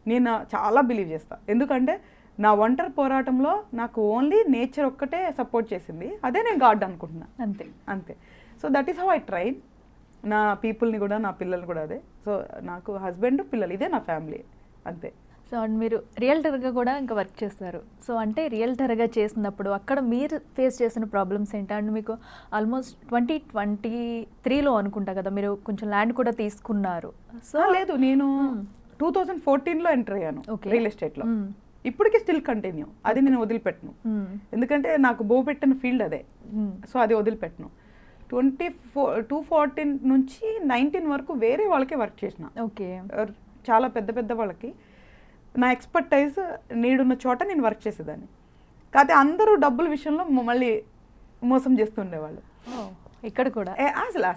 నేను చాలా బిలీవ్ చేస్తాను. ఎందుకంటే నా ఒంటరి పోరాటంలో నాకు ఓన్లీ నేచర్ ఒక్కటే సపోర్ట్ చేసింది, అదే నేను గాడ్ అనుకుంటున్నా. అంతే అంతే. So that is how I train నా పీపుల్ని కూడా, నా పిల్లల్ని కూడా అదే. సో నాకు హస్బెండ్, పిల్లలు, ఇదే నా ఫ్యామిలీ, అంతే. సో అండ్ మీరు రియల్టర్గా కూడా ఇంకా వర్క్ చేస్తారు. సో అంటే రియల్టర్గా చేసినప్పుడు అక్కడ మీరు ఫేస్ చేసిన ప్రాబ్లమ్స్ ఏంటి? అండ్ మీకు ఆల్మోస్ట్ 2023లో అనుకుంటా కదా మీరు కొంచెం ల్యాండ్ కూడా తీసుకున్నారు. సో లేదు, నేను 2014లో ఎంటర్ అయ్యాను రియల్ ఎస్టేట్లో. ఇప్పటికీ స్టిల్ కంటిన్యూ, అది నేను వదిలిపెట్టను. ఎందుకంటే నాకు బో పెట్టిన ఫీల్డ్ అదే. సో అది వదిలిపెట్టను. 2014 నుంచి 19 వరకు వేరే వాళ్ళకే వర్క్ చేసిన. ఓకే. చాలా పెద్ద పెద్ద వాళ్ళకి నా ఎక్స్పర్టైజ్ నీడున్న చోట నేను వర్క్ చేసేదాన్ని. కాకపోతే అందరూ డబ్బుల విషయంలో మళ్ళీ మోసం చేస్తుండేవాళ్ళు. ఇక్కడ కూడా అసలు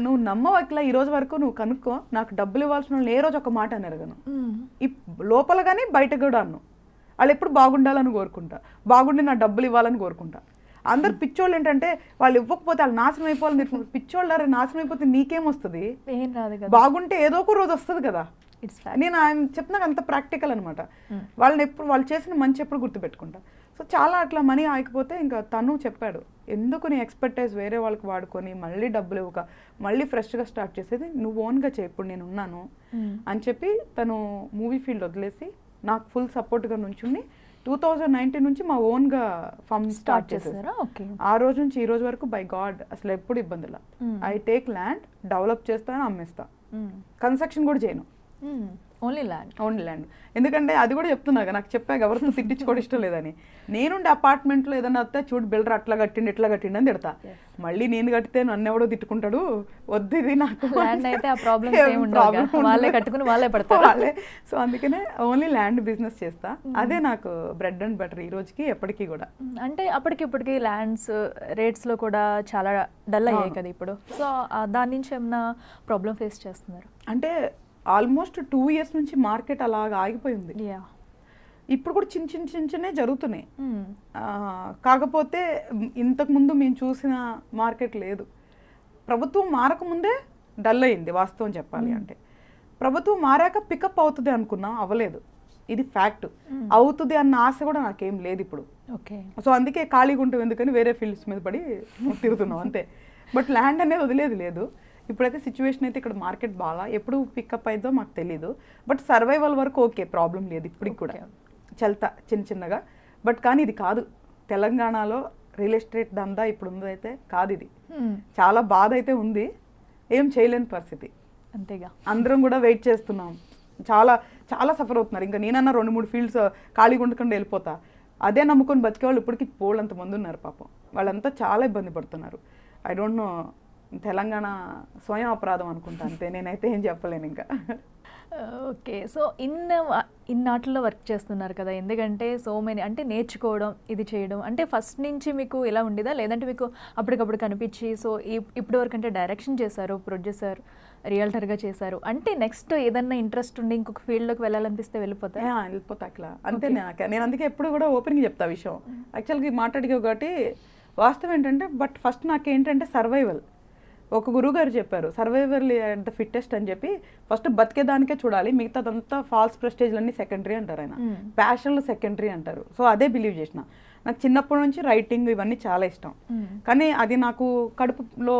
నువ్వు నమ్మవట్లా, ఈ రోజు వరకు నువ్వు కనుక్కో, నాకు డబ్బులు ఇవ్వాల్సిన వాళ్ళు ఏ రోజు ఒక మాట అని అడగను. లోపల కానీ బయట కూడా అన్ను. వాళ్ళు ఎప్పుడు బాగుండాలని కోరుకుంటా, బాగుండి నా డబ్బులు ఇవ్వాలని కోరుకుంటా. అందరు పిచ్చోళ్ళు ఏంటంటే వాళ్ళు ఇవ్వకపోతే వాళ్ళు నాశనం అయిపోవాలని తిరుగుతుంది. పిచ్చోళ్ళు నాశనం అయిపోతే నీకేమొస్తుంది? ఏం రాదు కదా. బాగుంటే ఏదో ఒక రోజు వస్తుంది కదా. నేను ఆయన చెప్తున్నాక అంత ప్రాక్టికల్ అనమాట. వాళ్ళని ఎప్పుడు వాళ్ళు చేసిన మంచి ఎప్పుడు గుర్తుపెట్టుకుంటా. సో చాలా అట్లా మనీ ఆగిపోతే ఇంకా తను చెప్పాడు, ఎందుకు నీ ఎక్స్పర్టైజ్ వేరే వాళ్ళకి వాడుకొని మళ్ళీ డబ్బులు ఇవ్వక మళ్ళీ ఫ్రెష్గా స్టార్ట్ చేసేది, నువ్వు ఓన్గా చేయి, ఇప్పుడు నేను ఉన్నాను అని చెప్పి తను మూవీ ఫీల్డ్ వదిలేసి నాకు ఫుల్ సపోర్ట్గా నుంచుని 2019 నుంచి మా ఓన్గా ఫార్మ్ స్టార్ట్ చేసేసారు. ఆ రోజు నుంచి ఈ రోజు వరకు బై గాడ్ అసలు ఎప్పుడు ఇబ్బందిలా. ఐ టేక్ ల్యాండ్, డెవలప్ చేస్తాను, అమ్మేస్తా. కన్స్ట్రక్షన్ కూడా చేయను, ఓన్లీ ల్యాండ్. ఎందుకంటే అది కూడా చెప్తున్నాగా, నాకు చెప్పాక ఎవరితో తిట్టించుకోవడం ఇష్టం లేదని. నేనుండే అపార్ట్మెంట్లో ఏదైనా వస్తే చూడు బిల్డర్ అట్లా కట్టిండి ఇట్లా కట్టిండి అని తిడతా. మళ్ళీ నేను కట్టితే నన్ను ఎవడో తిట్టుకుంటాడు, వద్దు ఇది నాకు వాళ్ళే. సో అందుకనే ఓన్లీ ల్యాండ్ బిజినెస్ చేస్తా. అదే నాకు బ్రెడ్ అండ్ బటర్ ఈ రోజుకి ఎప్పటికీ కూడా. అంటే అప్పటికిప్పటికి ల్యాండ్స్ రేట్స్లో కూడా చాలా డల్ అయ్యాయి కదా ఇప్పుడు. సో దాని నుంచి ఏమన్నా ప్రాబ్లం ఫేస్ చేస్తున్నారు? అంటే ఆల్మోస్ట్ 2 years నుంచి మార్కెట్ అలాగా ఆగిపోయింది. ఇప్పుడు కూడా చిన్న జరుగుతున్నాయి. కాకపోతే ఇంతకుముందు మేము చూసిన మార్కెట్ లేదు. ప్రభుత్వం మారకముందే డల్ అయింది వాస్తవం చెప్పాలి అంటే. ప్రభుత్వం మారాక పికప్ అవుతుంది అనుకున్నా, అవ్వలేదు. ఇది ఫ్యాక్ట్. అవుతుంది అన్న ఆశ కూడా నాకేం లేదు ఇప్పుడు. సో అందుకే ఖాళీగా ఉంటాం ఎందుకని వేరే ఫీల్డ్స్ మీద పడి తిరుగుతున్నాం అంతే. బట్ ల్యాండ్ అనేది వదిలేదు లేదు. ఇప్పుడైతే సిచ్యువేషన్ అయితే ఇక్కడ మార్కెట్ బాగా, ఎప్పుడు పికప్ అయిందో మాకు తెలీదు. బట్ సర్వైవల్ వరకు ఓకే, ప్రాబ్లం లేదు ఇప్పటికి కూడా, చల్తా చిన్నగా. బట్ కానీ ఇది కాదు, తెలంగాణలో రియల్ ఎస్టేట్ దందా ఇప్పుడు ఉందైతే కాదు. ఇది చాలా బాధ అయితే ఉంది, ఏం చేయలేని పరిస్థితి. అంతేగా, అందరం కూడా వెయిట్ చేస్తున్నాం. చాలా చాలా సఫర్ అవుతున్నారు. ఇంకా నేనన్నా 2-3 ఫీల్డ్స్ ఖాళీగా ఉండకుండా వెళ్ళిపోతా, అదే నమ్ముకొని బతికే వాళ్ళు ఇప్పటికీ పోలంత మంది ఉన్నారు పాపం. వాళ్ళంతా చాలా ఇబ్బంది పడుతున్నారు. ఐ డోంట్ నో, తెలంగాణ అపరాధం అనుకుంటా అంతే, నేనైతే ఏం చెప్పలేను ఇంకా. ఓకే. సో ఇన్నాటిలో వర్క్ చేస్తున్నారు కదా, ఎందుకంటే సో మెనీ అంటే నేర్చుకోవడం, ఇది చేయడం అంటే ఫస్ట్ నుంచి మీకు ఇలా ఉండేదా, లేదంటే మీకు అప్పటికప్పుడు కనిపించి సో ఇప్పటి వరకు అంటే డైరెక్షన్ చేశారు, ప్రొడ్యూసర్, రియల్టర్గా చేశారు అంటే నెక్స్ట్ ఏదన్నా ఇంట్రెస్ట్ ఉండి ఇంకొక ఫీల్డ్లోకి వెళ్ళాలనిపిస్తే వెళ్ళిపోతా అట్లా అంతే. నేను అందుకే ఎప్పుడు కూడా ఓపెన్గా చెప్తా విషయం. యాక్చువల్గా మాట్లాడిగా ఒకటి వాస్తవం ఏంటంటే, బట్ ఫస్ట్ నాకేంటంటే సర్వైవల్. ఒక గురువుగారు చెప్పారు, సర్వైవల్ అట్ ద ఫిట్టెస్ట్ అని చెప్పి. ఫస్ట్ బతికేదానికే చూడాలి, మిగతాదంతా ఫాల్స్ ప్రెస్టేజ్లన్నీ సెకండరీ అంటారు ఆయన, ప్యాషన్లు సెకండరీ అంటారు. సో అదే బిలీవ్ చేసిన. నాకు చిన్నప్పటి నుంచి రైటింగ్ ఇవన్నీ చాలా ఇష్టం. కానీ అది నాకు కడుపులో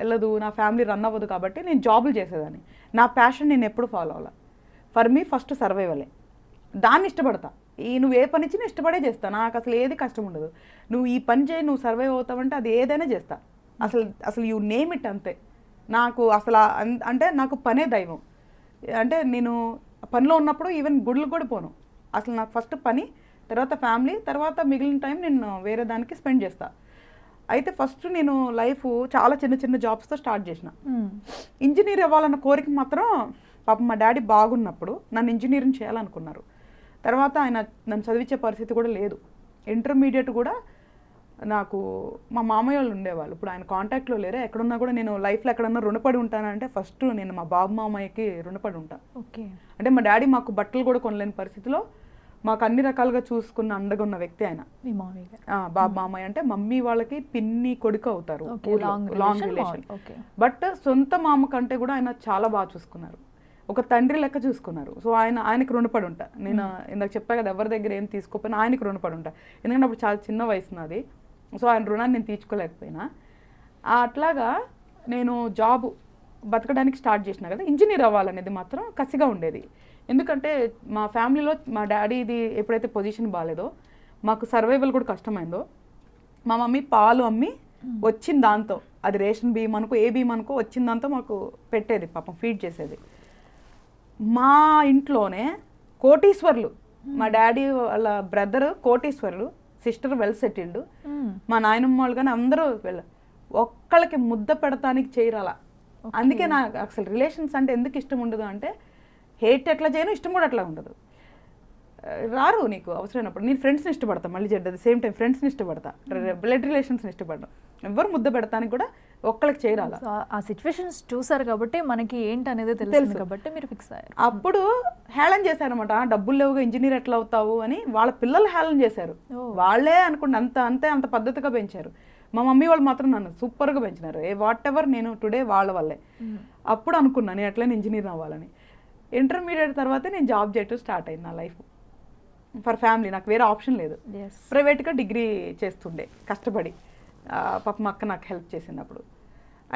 వెళ్ళదు, నా ఫ్యామిలీ రన్ అవ్వదు కాబట్టి నేను జాబులు చేసేదాన్ని. నా ప్యాషన్ నేను ఎప్పుడు ఫాలో అవ్వాలి. ఫర్ మీ ఫస్ట్ సర్వైవలే, దాన్ని ఇష్టపడతా. నువ్వు ఏ పని ఇచ్చినా ఇష్టపడే చేస్తా, నాకు అసలు ఏది కష్టం ఉండదు. నువ్వు ఈ పని చేయి, నువ్వు సర్వైవ్ అవుతావంటే అది ఏదైనా చేస్తా. అసలు యూ నేమ్ ఇట్ అంతే. నాకు అసలు అంటే నాకు పనే దైవం. అంటే నేను పనిలో ఉన్నప్పుడు ఈవెన్ గుడులు కూడా పోను. అసలు నాకు ఫస్ట్ పని, తర్వాత ఫ్యామిలీ, తర్వాత మిగిలిన టైం నేను వేరే దానికి స్పెండ్ చేస్తా. అయితే ఫస్ట్ నేను లైఫ్ చాలా చిన్న జాబ్స్తో స్టార్ట్ చేసిన. ఇంజనీర్ అవ్వాలన్న కోరిక మాత్రం పాపం మా డాడీ బాగున్నప్పుడు నన్ను ఇంజనీరింగ్ చేయాలనుకున్నారు. తర్వాత ఆయన నన్ను చదివించే పరిస్థితి కూడా లేదు. ఇంటర్మీడియట్ కూడా నాకు మా మామయ్య వాళ్ళు ఉండేవాళ్ళు, ఇప్పుడు ఆయన కాంటాక్ట్లో లేరే. ఎక్కడున్నా కూడా నేను లైఫ్లో ఎక్కడన్నా రుణపడి ఉంటానంటే ఫస్ట్ నేను మా బాబు మామయ్యకి రుణపడి ఉంటాను. ఓకే. అంటే మా డాడీ మాకు బట్టలు కూడా కొనలేని పరిస్థితిలో మాకు అన్ని రకాలుగా చూసుకున్న అండగా ఉన్న వ్యక్తి ఆయన. బాబు మామయ్య అంటే మమ్మీ వాళ్ళకి పిన్ని కొడుకు అవుతారు, లాంగ్ రిలేషన్. బట్ సొంత మామ కంటే కూడా ఆయన చాలా బాగా చూసుకున్నారు. ఒక తండ్రి లెక్క చూసుకున్నారు. సో ఆయనకి రుణపడి ఉంటా. నేను ఇందాక చెప్పా కదా, ఎవరి దగ్గర ఏం తీసుకోకపోయినా ఆయనకి రుణపడి ఉంటా. ఎందుకంటే అప్పుడు చాలా చిన్న వయసు నాది. సో ఆయన రుణాన్ని నేను తీర్చుకోలేకపోయినా. అట్లాగా నేను జాబ్ బతకడానికి స్టార్ట్ చేసిన కదా, ఇంజనీర్ అవ్వాలనేది మాత్రం కసిగా ఉండేది. ఎందుకంటే మా ఫ్యామిలీలో మా డాడీది ఎప్పుడైతే పొజిషన్ బాగాలేదో, మాకు సర్వైవల్ కూడా కష్టమైందో, మా మమ్మీ పాలు అమ్మి వచ్చిన దాంతో, అది రేషన్ బియ్యం అనుకో ఏ బియ్యం అనుకో, వచ్చిన దాంతో మాకు పెట్టేది, పాపం ఫీడ్ చేసేది. మా ఇంట్లోనే కోటీశ్వర్లు, మా డాడీ వాళ్ళ బ్రదర్ కోటీశ్వర్లు, సిస్టర్ వెల్ సెటిల్డ్, మా నాయనమ్మ వాళ్ళు కానీ అందరూ ఒక్కళ్ళకి ముద్ద పెడతానికి చేయరాల. అందుకే నాకు అసలు రిలేషన్స్ అంటే ఎందుకు ఇష్టం ఉండదు అంటే, హేట్ ఎట్లా చేయను, ఇష్టం కూడా అట్లా ఉండదు. రారు నీకు అవసరమైనప్పుడు. నేను ఫ్రెండ్స్ని ఇష్టపడతా, మళ్ళీ చెడ్డది సేమ్ టైం ఫ్రెండ్స్ని ఇష్టపడతా, బ్లడ్ రిలేషన్స్ని ఇష్టపడను. ఎవరు ముద్ద పెడతానికి కూడా ఒక్కళ్ళకి చేయరాల. ఆ సిచ్యువేషన్స్ చూసారు కాబట్టి మనకి ఏంటి అనేది తెలుసు కాబట్టి మీరు ఫిక్స్ అయ్యారు. అప్పుడు హేళన చేశారనమాట, డబ్బులు లేవుగా ఇంజనీర్ ఎట్లా అవుతావు అని వాళ్ళ పిల్లలు హేళన చేశారు. వాళ్ళే అనుకోండి అంత పద్ధతిగా పెంచారు. మా మమ్మీ వాళ్ళు మాత్రం నన్ను సూపర్గా పెంచినారు. వాట్ ఎవర్ నేను టుడే వాళ్ళ వల్లే. అప్పుడు అనుకున్నాను నేను ఎట్లయినా ఇంజనీర్ అవ్వాలని. ఇంటర్మీడియట్ తర్వాత నేను జాబ్ చేయటం స్టార్ట్ అయింది నా లైఫ్. ఫర్ ఫ్యామిలీ, నాకు వేరే ఆప్షన్ లేదు. ప్రైవేట్గా డిగ్రీ చేస్తుండే కష్టపడి, పాప మా అక్క నాకు హెల్ప్ చేసింది అప్పుడు.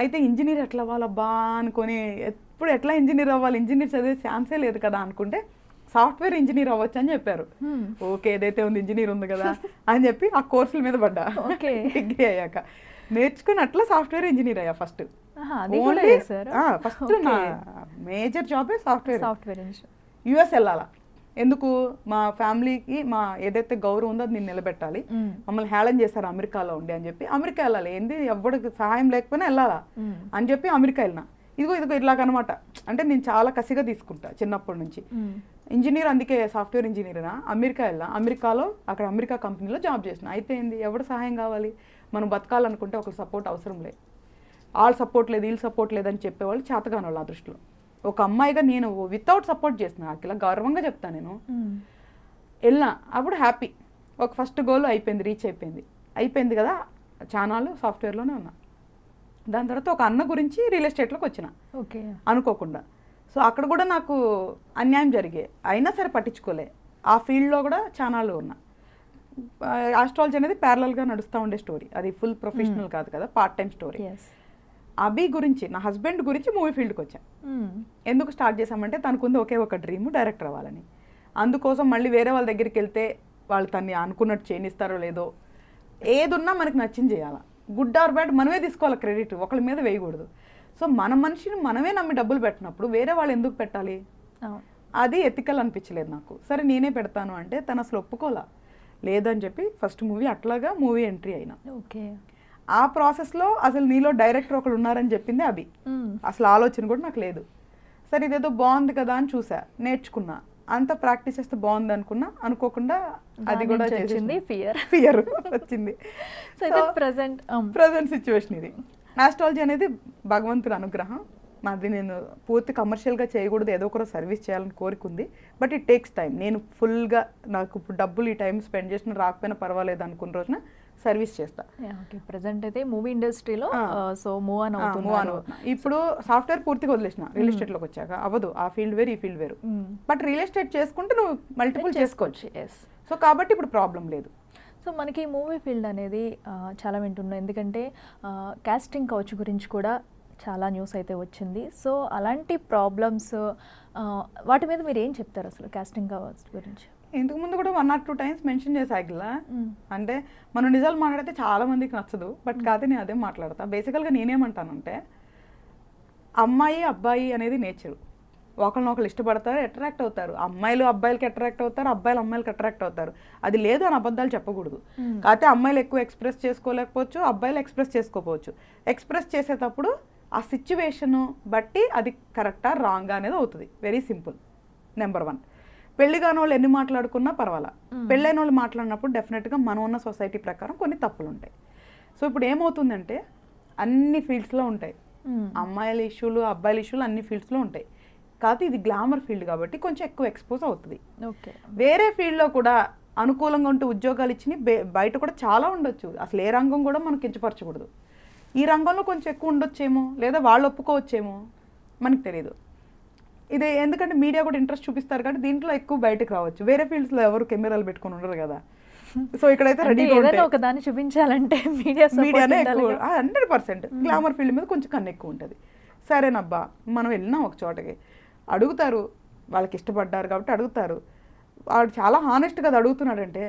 అయితే ఇంజనీర్ ఎట్లా అవ్వాలబ్బా అనుకొని, ఎప్పుడు ఎట్లా ఇంజనీర్ అవ్వాలి, ఇంజనీర్ చదివే ఛాన్సే లేదు కదా అనుకుంటే, సాఫ్ట్వేర్ ఇంజనీర్ అవ్వచ్చు అని చెప్పారు. ఓకే, ఏదైతే ఉంది ఇంజనీర్ ఉంది కదా అని చెప్పి ఆ కోర్సుల మీద పడ్డా. డిగ్రీ అయ్యాక నేర్చుకుని అట్లా సాఫ్ట్వేర్ ఇంజనీర్ అయ్యా ఫస్ట్. ఫస్ట్ నా మేజర్ జాబే సాఫ్ట్వేర్ ఇంజనీర్. యుఎస్ వెళ్ళాలా, ఎందుకు మా ఫ్యామిలీకి మా ఏదైతే గౌరవం ఉందో అది నేను నిలబెట్టాలి. మమ్మల్ని హేళన చేశారు అమెరికాలో ఉండి అని చెప్పి అమెరికా వెళ్ళాలి, ఏంది ఎవరికి సహాయం లేకపోయినా వెళ్ళాలా అని చెప్పి అమెరికా వెళ్ళినా. ఇదిగో ఇట్లాగనమాట. అంటే నేను చాలా కసిగా తీసుకుంటా చిన్నప్పటి నుంచి. ఇంజనీర్, అందుకే సాఫ్ట్వేర్ ఇంజనీర్నా. అమెరికా వెళ్ళా, అమెరికాలో అక్కడ అమెరికా కంపెనీలో జాబ్ చేసిన. అయితే ఏంది, ఎవరు సహాయం కావాలి, మనం బతకాలనుకుంటే ఒక సపోర్ట్ అవసరం లేదు. వాళ్ళ సపోర్ట్ లేదు, వీళ్ళు సపోర్ట్ లేదని చెప్పేవాళ్ళు చేతగాని వాళ్ళు ఆ దృష్టిలో. ఒక అమ్మాయిగా నేను వితౌట్ సపోర్ట్ చేసిన, అట్లా గర్వంగా చెప్తాను నేను. వెళ్ళినా అప్పుడు హ్యాపీ. ఒక ఫస్ట్ గోల్ అయిపోయింది, రీచ్ అయిపోయింది కదా, ఛానల్ సాఫ్ట్వేర్లోనే ఉన్నా. దాని తర్వాత ఒక అన్న గురించి రియల్ ఎస్టేట్లోకి వచ్చిన అనుకోకుండా. సో అక్కడ కూడా నాకు అన్యాయం జరిగే, అయినా సరే పట్టించుకోలే. ఆ ఫీల్డ్లో కూడా ఛానల్లో ఉన్నా. ఆస్ట్రాలజీ అనేది ప్యారలల్గా నడుస్తూ ఉండే స్టోరీ, అది ఫుల్ ప్రొఫెషనల్ కాదు కదా, పార్ట్ టైం స్టోరీ. అభి గురించి, నా హస్బెండ్ గురించి మూవీ ఫీల్డ్కి వచ్చా. ఎందుకు స్టార్ట్ చేసామంటే తనకుంది ఒకే ఒక డ్రీమ్, డైరెక్టర్ అవ్వాలని. అందుకోసం మళ్ళీ వేరే వాళ్ళ దగ్గరికి వెళ్తే వాళ్ళు తన్ని అనుకున్నట్టు చేయనిస్తారో లేదో, ఏదున్నా మనకి నచ్చింది చేయాలా. గుడ్ ఆర్ బ్యాడ్ మనమే తీసుకోవాలి క్రెడిట్, ఒకళ్ళ మీద వేయకూడదు. సో మన మనిషిని మనమే నమ్మి డబ్బులు పెట్టినప్పుడు వేరే వాళ్ళు ఎందుకు పెట్టాలి, అది ఎథికల్ అనిపించలేదు నాకు. సరే నేనే పెడతాను అంటే తను అసలు ఒప్పుకోలా. లేదని చెప్పి ఫస్ట్ మూవీ అట్లాగా మూవీ ఎంట్రీ అయినా. ఆ ప్రాసెస్లో అసలు నీలో డైరెక్టర్ ఒకళ్ళు ఉన్నారని చెప్పింది అభి. అసలు ఆలోచన కూడా నాకు లేదు. సరే ఇదేదో బాగుంది కదా అని చూసా, నేర్చుకున్నా, అంత ప్రాక్టీస్ చేస్తే బాగుంది అనుకున్నా. అనుకోకుండా అది కూడా చేసింది, ఫియర్ వచ్చింది. ప్రజెంట్ సిచ్యువేషన్ ఇది. ఆస్ట్రాలజీ అనేది భగవంతుడి అనుగ్రహం. మాది నేను పూర్తి కమర్షియల్గా చేయకూడదు, ఏదో ఒక సర్వీస్ చేయాలని కోరికుంది. But it takes time. నేను ఫుల్గా నాకు ఇప్పుడు డబ్బులు ఈ టైం స్పెండ్ చేసిన రాకపోయినా పర్వాలేదు అనుకున్న రోజున సర్వీస్ చేస్తా. ప్రెజెంట్ అయితే మూవీ ఇండస్ట్రీలో సో మూవ్ ఆన్ అవుతున్నా. ఇప్పుడు సాఫ్ట్వేర్ పూర్తిగా వదిలేసిన, రియల్ ఎస్టేట్లోకి వచ్చాక అవ్వదు. ఆ ఫీల్డ్ వేరు, ఈ ఫీల్డ్ వేరు. బట్ రియల్ ఎస్టేట్ చేసుకుంటే నువ్వు మల్టిపుల్ చేసుకోవచ్చు. సో కాబట్టి ఇప్పుడు ప్రాబ్లం లేదు. సో మనకి మూవీ ఫీల్డ్ అనేది చాలా వింటున్నాం, ఎందుకంటే కాస్టింగ్ కౌచ్ గురించి కూడా చాలా న్యూస్ అయితే వచ్చింది. సో అలాంటి ప్రాబ్లమ్స్ వాటి మీద మీరు ఏం చెప్తారు అసలు కాస్టింగ్ కౌచ్ గురించి? ఇంతకు ముందు కూడా 1 or 2 times మెన్షన్ చేసాగిలా. అంటే మనం నిజాలు మాట్లాడితే చాలా మందికి నచ్చదు, బట్ కాదు నేను అదే మాట్లాడతా. బేసికల్గా నేనేమంటానంటే, అమ్మాయి అబ్బాయి అనేది నేచరు. ఒకరినొకరు ఇష్టపడతారు, అట్రాక్ట్ అవుతారు. అమ్మాయిలు అబ్బాయిలకి అట్రాక్ట్ అవుతారు, అబ్బాయిలు అమ్మాయిలకి అట్రాక్ట్ అవుతారు. అది లేదు అని అబద్ధాలు చెప్పకూడదు. కాకపోతే అమ్మాయిలు ఎక్కువ ఎక్స్ప్రెస్ చేసుకోలేకపోవచ్చు, అబ్బాయిలు ఎక్స్ప్రెస్ చేసుకోకపోవచ్చు. ఎక్స్ప్రెస్ చేసేటప్పుడు ఆ సిచ్యువేషను బట్టి అది కరెక్టా రాంగా అనేది అవుతుంది. Very simple. నెంబర్ 1, పెళ్లి కాని వాళ్ళు ఎన్ని మాట్లాడుకున్నా పర్వాలా. పెళ్ళైన వాళ్ళు మాట్లాడినప్పుడు డెఫినెట్గా మనం ఉన్న సొసైటీ ప్రకారం కొన్ని తప్పులు ఉంటాయి. సో ఇప్పుడు ఏమవుతుందంటే అన్ని ఫీల్డ్స్లో ఉంటాయి అమ్మాయిల ఇష్యూలు, అబ్బాయిల ఇష్యూలు అన్ని ఫీల్డ్స్లో ఉంటాయి. కాకపోతే ఇది గ్లామర్ ఫీల్డ్ కాబట్టి కొంచెం ఎక్కువ ఎక్స్పోజ్ అవుతుంది. వేరే ఫీల్డ్లో కూడా అనుకూలంగా ఉంటూ ఉద్యోగాలు ఇచ్చి బయట కూడా చాలా ఉండొచ్చు. అసలు ఏ రంగం కూడా మనం కించపరచకూడదు. ఈ రంగంలో కొంచెం ఎక్కువ ఉండొచ్చేమో, లేదా వాళ్ళు ఒప్పుకోవచ్చేమో, మనకు తెలియదు. ఇది ఎందుకంటే మీడియా కూడా ఇంట్రెస్ట్ చూపిస్తారు కాబట్టి దీంట్లో ఎక్కువ బయటకు రావచ్చు. వేరే ఫీల్డ్స్లో ఎవరు కెమెరాలు పెట్టుకొని ఉండరు కదా. సో ఇక్కడైతే రెడీగా ఏదైనా ఒక దాన్ని చూపించాలంటే మీడియానే ఎక్కువ 100%. గ్లామర్ ఫీల్డ్ మీద కొంచెం కన్ను ఎక్కువ ఉంటుంది. సరేనబ్బా మనం వెళ్ళినాం ఒక చోటకి, అడుగుతారు, వాళ్ళకి ఇష్టపడ్డారు కాబట్టి అడుగుతారు. వాడు చాలా హానెస్ట్గా అడుగుతున్నాడంటే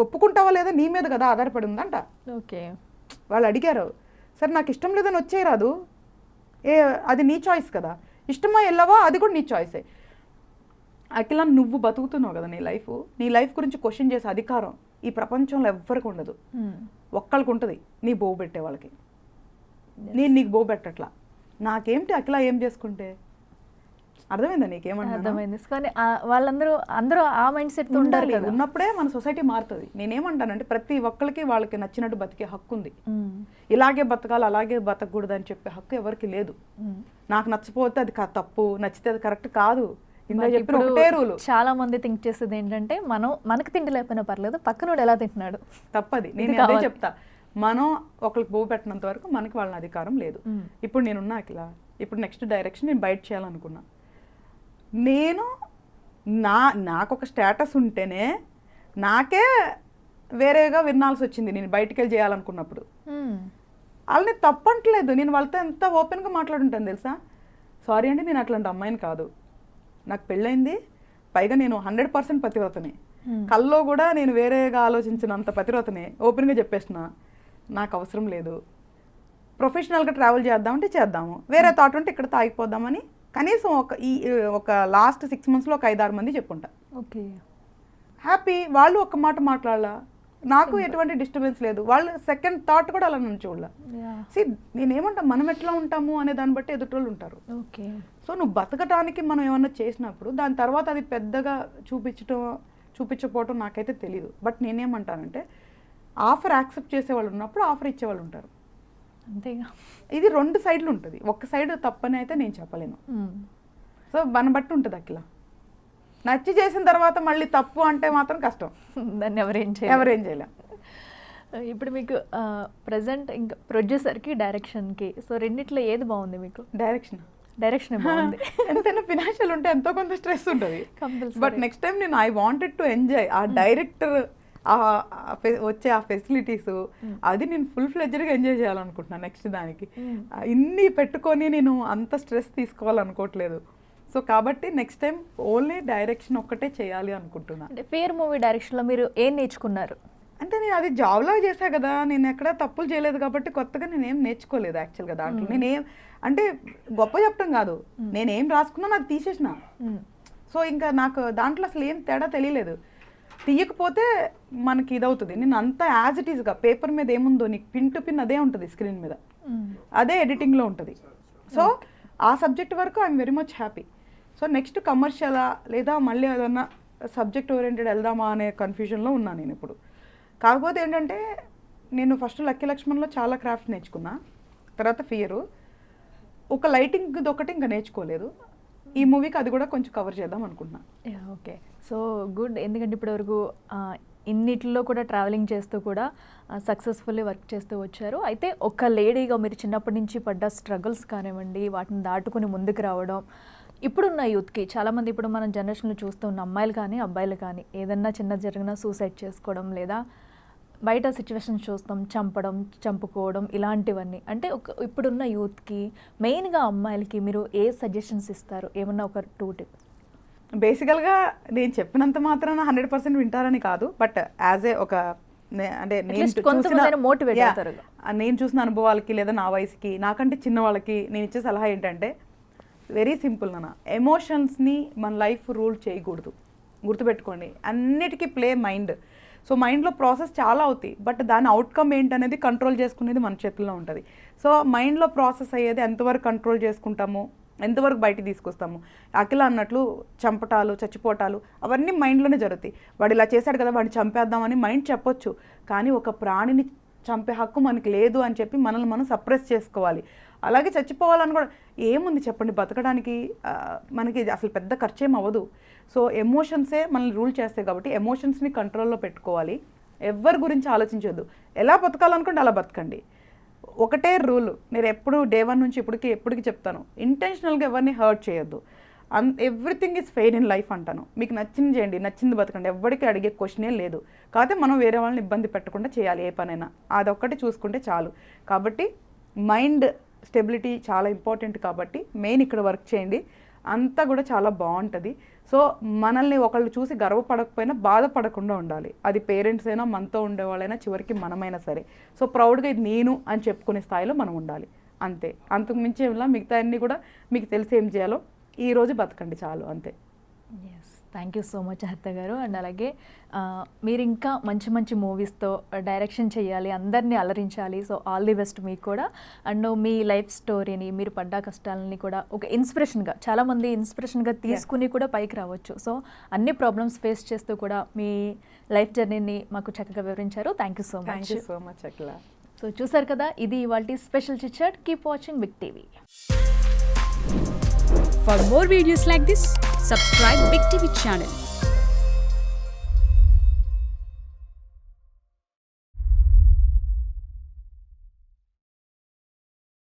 ఒప్పుకుంటావా లేదా నీ మీద కదా ఆధారపడి ఉందంట. ఓకే, వాళ్ళు అడిగారు, సరే నాకు ఇష్టం లేదని వచ్చేయరాదు, అది నీ చాయిస్ కదా, ఇష్టమా వెళ్ళవా అది కూడా నీ చాయిసే. అఖిల నువ్వు బతుకుతున్నావు కదా, నీ లైఫ్ గురించి క్వశ్చన్ చేసే అధికారం ఈ ప్రపంచంలో ఎవ్వరికి ఉండదు. ఒక్కళ్ళకి ఉంటుంది, నీ బోవు పెట్టే వాళ్ళకి. నేను నీకు బోవు పెట్టట్లా, నాకేమిటి అఖిల ఏం చేసుకుంటే. అర్థమైందా నీకేమన్నా? అర్థమైంది. కానీ అందరూ ఆ మైండ్ సెట్ ఉంటారు కదా. ఉన్నప్పుడే మన సొసైటీ మారుతుంది. నేనేమంటానంటే ప్రతి ఒక్కరికి వాళ్ళకి నచ్చినట్టు బతికే హక్కు ఉంది. ఇలాగే బతకాలి అలాగే బతకూడదు అని చెప్పే హక్కు ఎవరికి లేదు. నాకు నచ్చపోతే అది తప్పు, నచ్చితే అది కరెక్ట్ కాదు. చాలా మంది థింక్ చేసేది ఏంటంటే మనకు తిండి లేకపోయినా పర్లేదు, పక్కనోడు ఎలా తింటున్నాడు తప్పది. నేను అదే చెప్తా, మనం ఒకరికి బోవు పెట్టినంత వరకు మనకి వాళ్ళని అధికారం లేదు. ఇప్పుడు నేనున్నా అఖిల, ఇప్పుడు నెక్స్ట్ డైరెక్షన్ నేను బయట చేయాలనుకున్నా. నేను నాకు ఒక స్టేటస్ ఉంటేనే నాకే వేరేగా వినాల్సి వచ్చింది నేను బయటికి వెళ్ళి చేయాలనుకున్నప్పుడు. వాళ్ళని తప్పంటలేదు, నేను వాళ్ళతో ఎంత ఓపెన్గా మాట్లాడుంటాను తెలుసా. సారీ అండి, నేను అట్లాంటి అమ్మాయిని కాదు, నాకు పెళ్ళైంది, పైగా నేను 100% పతివ్రతనే, కల్లో కూడా నేను వేరేగా ఆలోచించినంత పతివ్రతనే, ఓపెన్గా చెప్పేసిన నాకు అవసరం లేదు, ప్రొఫెషనల్గా ట్రావెల్ చేద్దామంటే చేద్దాము, వేరే థాట్ ఉంటే ఇక్కడ తాగిపోదామని కనీసం ఒక లాస్ట్ 6 monthsలో ఒక 5-6 మంది చెప్పుంటా. Okay, happy. వాళ్ళు ఒక్క మాట మాట్లాడాల, నాకు ఎటువంటి డిస్టర్బెన్స్ లేదు, వాళ్ళు సెకండ్ థాట్ కూడా అలా నన్ను చూడాల. నేనేమంటా, మనం ఎట్లా ఉంటాము అనే దాన్ని బట్టి ఎదుటోళ్ళు ఉంటారు. ఓకే, సో నువ్వు బతకటానికి మనం ఏమన్నా చేసినప్పుడు దాని తర్వాత అది పెద్దగా చూపించకపోవటం నాకైతే తెలియదు. బట్ నేనేమంటానంటే ఆఫర్ యాక్సెప్ట్ చేసేవాళ్ళు ఉన్నప్పుడు ఆఫర్ ఇచ్చేవాళ్ళు ఉంటారు, అంతేగా. ఇది 2 సైడ్లు ఉంటుంది, ఒక్క సైడ్ తప్పని అయితే నేను చెప్పలేను. సో మన బట్టి ఉంటుంది అఖిల. నచ్చి చేసిన తర్వాత మళ్ళీ తప్పు అంటే మాత్రం కష్టం, దాన్ని ఎవరేం చేయలేం. ఇప్పుడు మీకు ప్రజెంట్ ఇంకా ప్రొడ్యూసర్కి డైరెక్షన్కి, సో రెండిట్లో ఏది బాగుంది మీకు? డైరెక్షన్ బాగుంది. ఎంతైనా ఫినాన్షియల్ ఉంటే ఎంతో కొంత స్ట్రెస్ ఉంటుంది, బట్ నెక్స్ట్ టైం నేను ఐ వాంటెడ్ టు ఎంజాయ్ ఆ డైరెక్టర్ వచ్చే ఆ ఫెసిలిటీస్, అది నేను ఫుల్ ఫ్లెడ్జ్డ్గా ఎంజాయ్ చేయాలనుకుంటున్నాను. నెక్స్ట్ దానికి ఇన్ని పెట్టుకొని నేను అంత స్ట్రెస్ తీసుకోవాలనుకోవట్లేదు. సో కాబట్టి నెక్స్ట్ టైం ఓన్లీ డైరెక్షన్ ఒక్కటే చేయాలి అనుకుంటున్నాను. అంటే ఫేర్ మూవీ డైరెక్షన్లో మీరు ఏం నేర్చుకున్నారు? అంటే నేను అది జాబ్లా చేశా కదా, నేను ఎక్కడ తప్పులు చేయలేదు కాబట్టి కొత్తగా నేనేం నేర్చుకోలేదు యాక్చువల్గా దాంట్లో. నేనేం అంటే గొప్ప చెప్పడం కాదు, నేనేం రాసుకున్నాను అది తీసేసిన. సో ఇంకా నాకు దాంట్లో అసలు ఏం తేడా తెలియలేదు. తీయకపోతే మనకి ఇదవుతుంది. నేను అంతా యాజ్ ఇట్ ఈస్గా పేపర్ మీద ఏముందో నీకు పిన్ టు పిన్ అదే ఉంటుంది స్క్రీన్ మీద, అదే ఎడిటింగ్లో ఉంటుంది. సో ఆ సబ్జెక్ట్ వరకు I'm very much happy. So next కమర్షియలా లేదా మళ్ళీ ఏదన్నా సబ్జెక్ట్ ఓరియంటెడ్ వెళ్దామా అనే కన్ఫ్యూజన్లో ఉన్నాను నేను ఇప్పుడు. కాకపోతే ఏంటంటే నేను ఫస్ట్ లక్కీ లక్ష్మణ్లో చాలా క్రాఫ్ట్ నేర్చుకున్నా, తర్వాత ఫియరు, ఒక లైటింగ్ ఒకటి ఇంకా నేర్చుకోలేదు. ఈ మూవీకి అది కూడా కొంచెం కవర్ చేద్దాం అనుకుంటున్నా. Okay, so good. ఎందుకంటే ఇప్పటివరకు ఇన్నిట్లో కూడా ట్రావెలింగ్ చేస్తూ కూడా సక్సెస్ఫుల్లీ వర్క్ చేస్తూ వచ్చారు. అయితే ఒక లేడీగా మీరు చిన్నప్పటి నుంచి పడ్డ స్ట్రగుల్స్ కానివ్వండి, వాటిని దాటుకుని ముందుకు రావడం, ఇప్పుడున్న యూత్కి చాలామంది, ఇప్పుడు మన జనరేషన్లో చూస్తూ ఉన్న అమ్మాయిలు కానీ అబ్బాయిలు కానీ ఏదన్నా చిన్న జరిగినా సూసైడ్ చేసుకోవడం, లేదా బయట సిచ్యువేషన్స్ చూస్తాం, చంపుకోవడం, ఇలాంటివన్నీ. అంటే ఇప్పుడున్న యూత్కి మెయిన్గా అమ్మాయిలకి మీరు ఏ సజెషన్స్ ఇస్తారు? ఏమన్నా ఒక 2 tips. బేసికల్గా నేను చెప్పినంత మాత్రాన 100% వింటారని కాదు, బట్ యాజ్ ఏ ఒక అంటే నేను చూసిన అనుభవాలకి లేదా నా వయసుకి నాకంటే చిన్న వాళ్ళకి నేను ఇచ్చే సలహా ఏంటంటే వెరీ సింపుల్ నాన్న, ఎమోషన్స్ని మన లైఫ్ రూల్ చేయకూడదు. గుర్తుపెట్టుకోండి, అన్నిటికీ ప్లే మైండ్. సో మైండ్లో ప్రాసెస్ చాలా అవుతాయి, బట్ దాని అవుట్కమ్ ఏంటనేది కంట్రోల్ చేసుకునేది మన చేతుల్లో ఉంటుంది. సో మైండ్లో ప్రాసెస్ అయ్యేది ఎంతవరకు కంట్రోల్ చేసుకుంటాము, ఎంతవరకు బయటికి తీసుకొస్తాము. అఖిల అన్నట్లు చంపటాలు, చచ్చిపోటాలు అవన్నీ మైండ్లోనే జరుగుతాయి. వాడు ఇలా చేశాడు కదా, వాడిని చంపేద్దామని మైండ్ చెప్పొచ్చు, కానీ ఒక ప్రాణిని చంపే హక్కు మనకి లేదు అని చెప్పి మనల్ని మనం సప్రెస్ చేసుకోవాలి. అలాగే చచ్చిపోవాలని కూడా ఏముంది చెప్పండి, బతకడానికి మనకి అసలు పెద్ద ఖర్చు ఏం అవ్వదు. సో ఎమోషన్సే మనల్ని రూల్ చేస్తాయి కాబట్టి ఎమోషన్స్ని కంట్రోల్లో పెట్టుకోవాలి. ఎవరి గురించి ఆలోచించొద్దు, ఎలా బతకాలనుకుంటే అలా బతకండి. ఒకటే రూల్, నేను ఎప్పుడు డే 1 నుంచి ఎప్పటికి చెప్తాను, ఇంటెన్షనల్గా ఎవరిని హర్ట్ చేయొద్దు. Everything is fair in life అంటాను. మీకు నచ్చింది చేయండి, నచ్చింది బతకండి, ఎవరికి అడిగే క్వశ్చనే లేదు. కాకపోతే మనం వేరే వాళ్ళని ఇబ్బంది పెట్టకుండా చేయాలి ఏ పనైనా, అదొక్కటి చూసుకుంటే చాలు. కాబట్టి మైండ్ స్టెబిలిటీ చాలా ఇంపార్టెంట్, కాబట్టి మెయిన్ ఇక్కడ వర్క్ చేయండి, అంతా కూడా చాలా బాగుంటుంది. సో మనల్ని ఒకళ్ళు చూసి గర్వపడకపోయినా బాధపడకుండా ఉండాలి. అది పేరెంట్స్ అయినా, మనతో ఉండేవాళ్ళైనా, చివరికి మనమైనా సరే. సో ప్రౌడ్గా ఇది నేను అని చెప్పుకునే స్థాయిలో మనం ఉండాలి, అంతే. అంతకు మించి ఏమిలా మిగతా అన్నీ కూడా మీకు తెలిసి ఏం చేయాలో ఈ రోజు బతకండి చాలు, అంతే. Yes, thank you so much Haritha గారు. అండ్ అలాగే మీరు ఇంకా మంచి మంచి మూవీస్తో డైరెక్షన్ చేయాలి, అందరినీ అలరించాలి. సో ఆల్ ది బెస్ట్ మీకు కూడా. అండ్ మీ లైఫ్ స్టోరీని, మీరు పడ్డ కష్టాలని కూడా ఒక ఇన్స్పిరేషన్గా, చాలామంది ఇన్స్పిరేషన్గా తీసుకుని కూడా పైకి రావచ్చు. సో అన్ని ప్రాబ్లమ్స్ ఫేస్ చేస్తూ కూడా మీ లైఫ్ జర్నీని మాకు చక్కగా వివరించారు. Thank you so much. Thank you so much Akhila. So చూసారు కదా, ఇది ఇవాల్టి special chit chat. Keep watching big TV. For more videos like this, subscribe Big TV channel.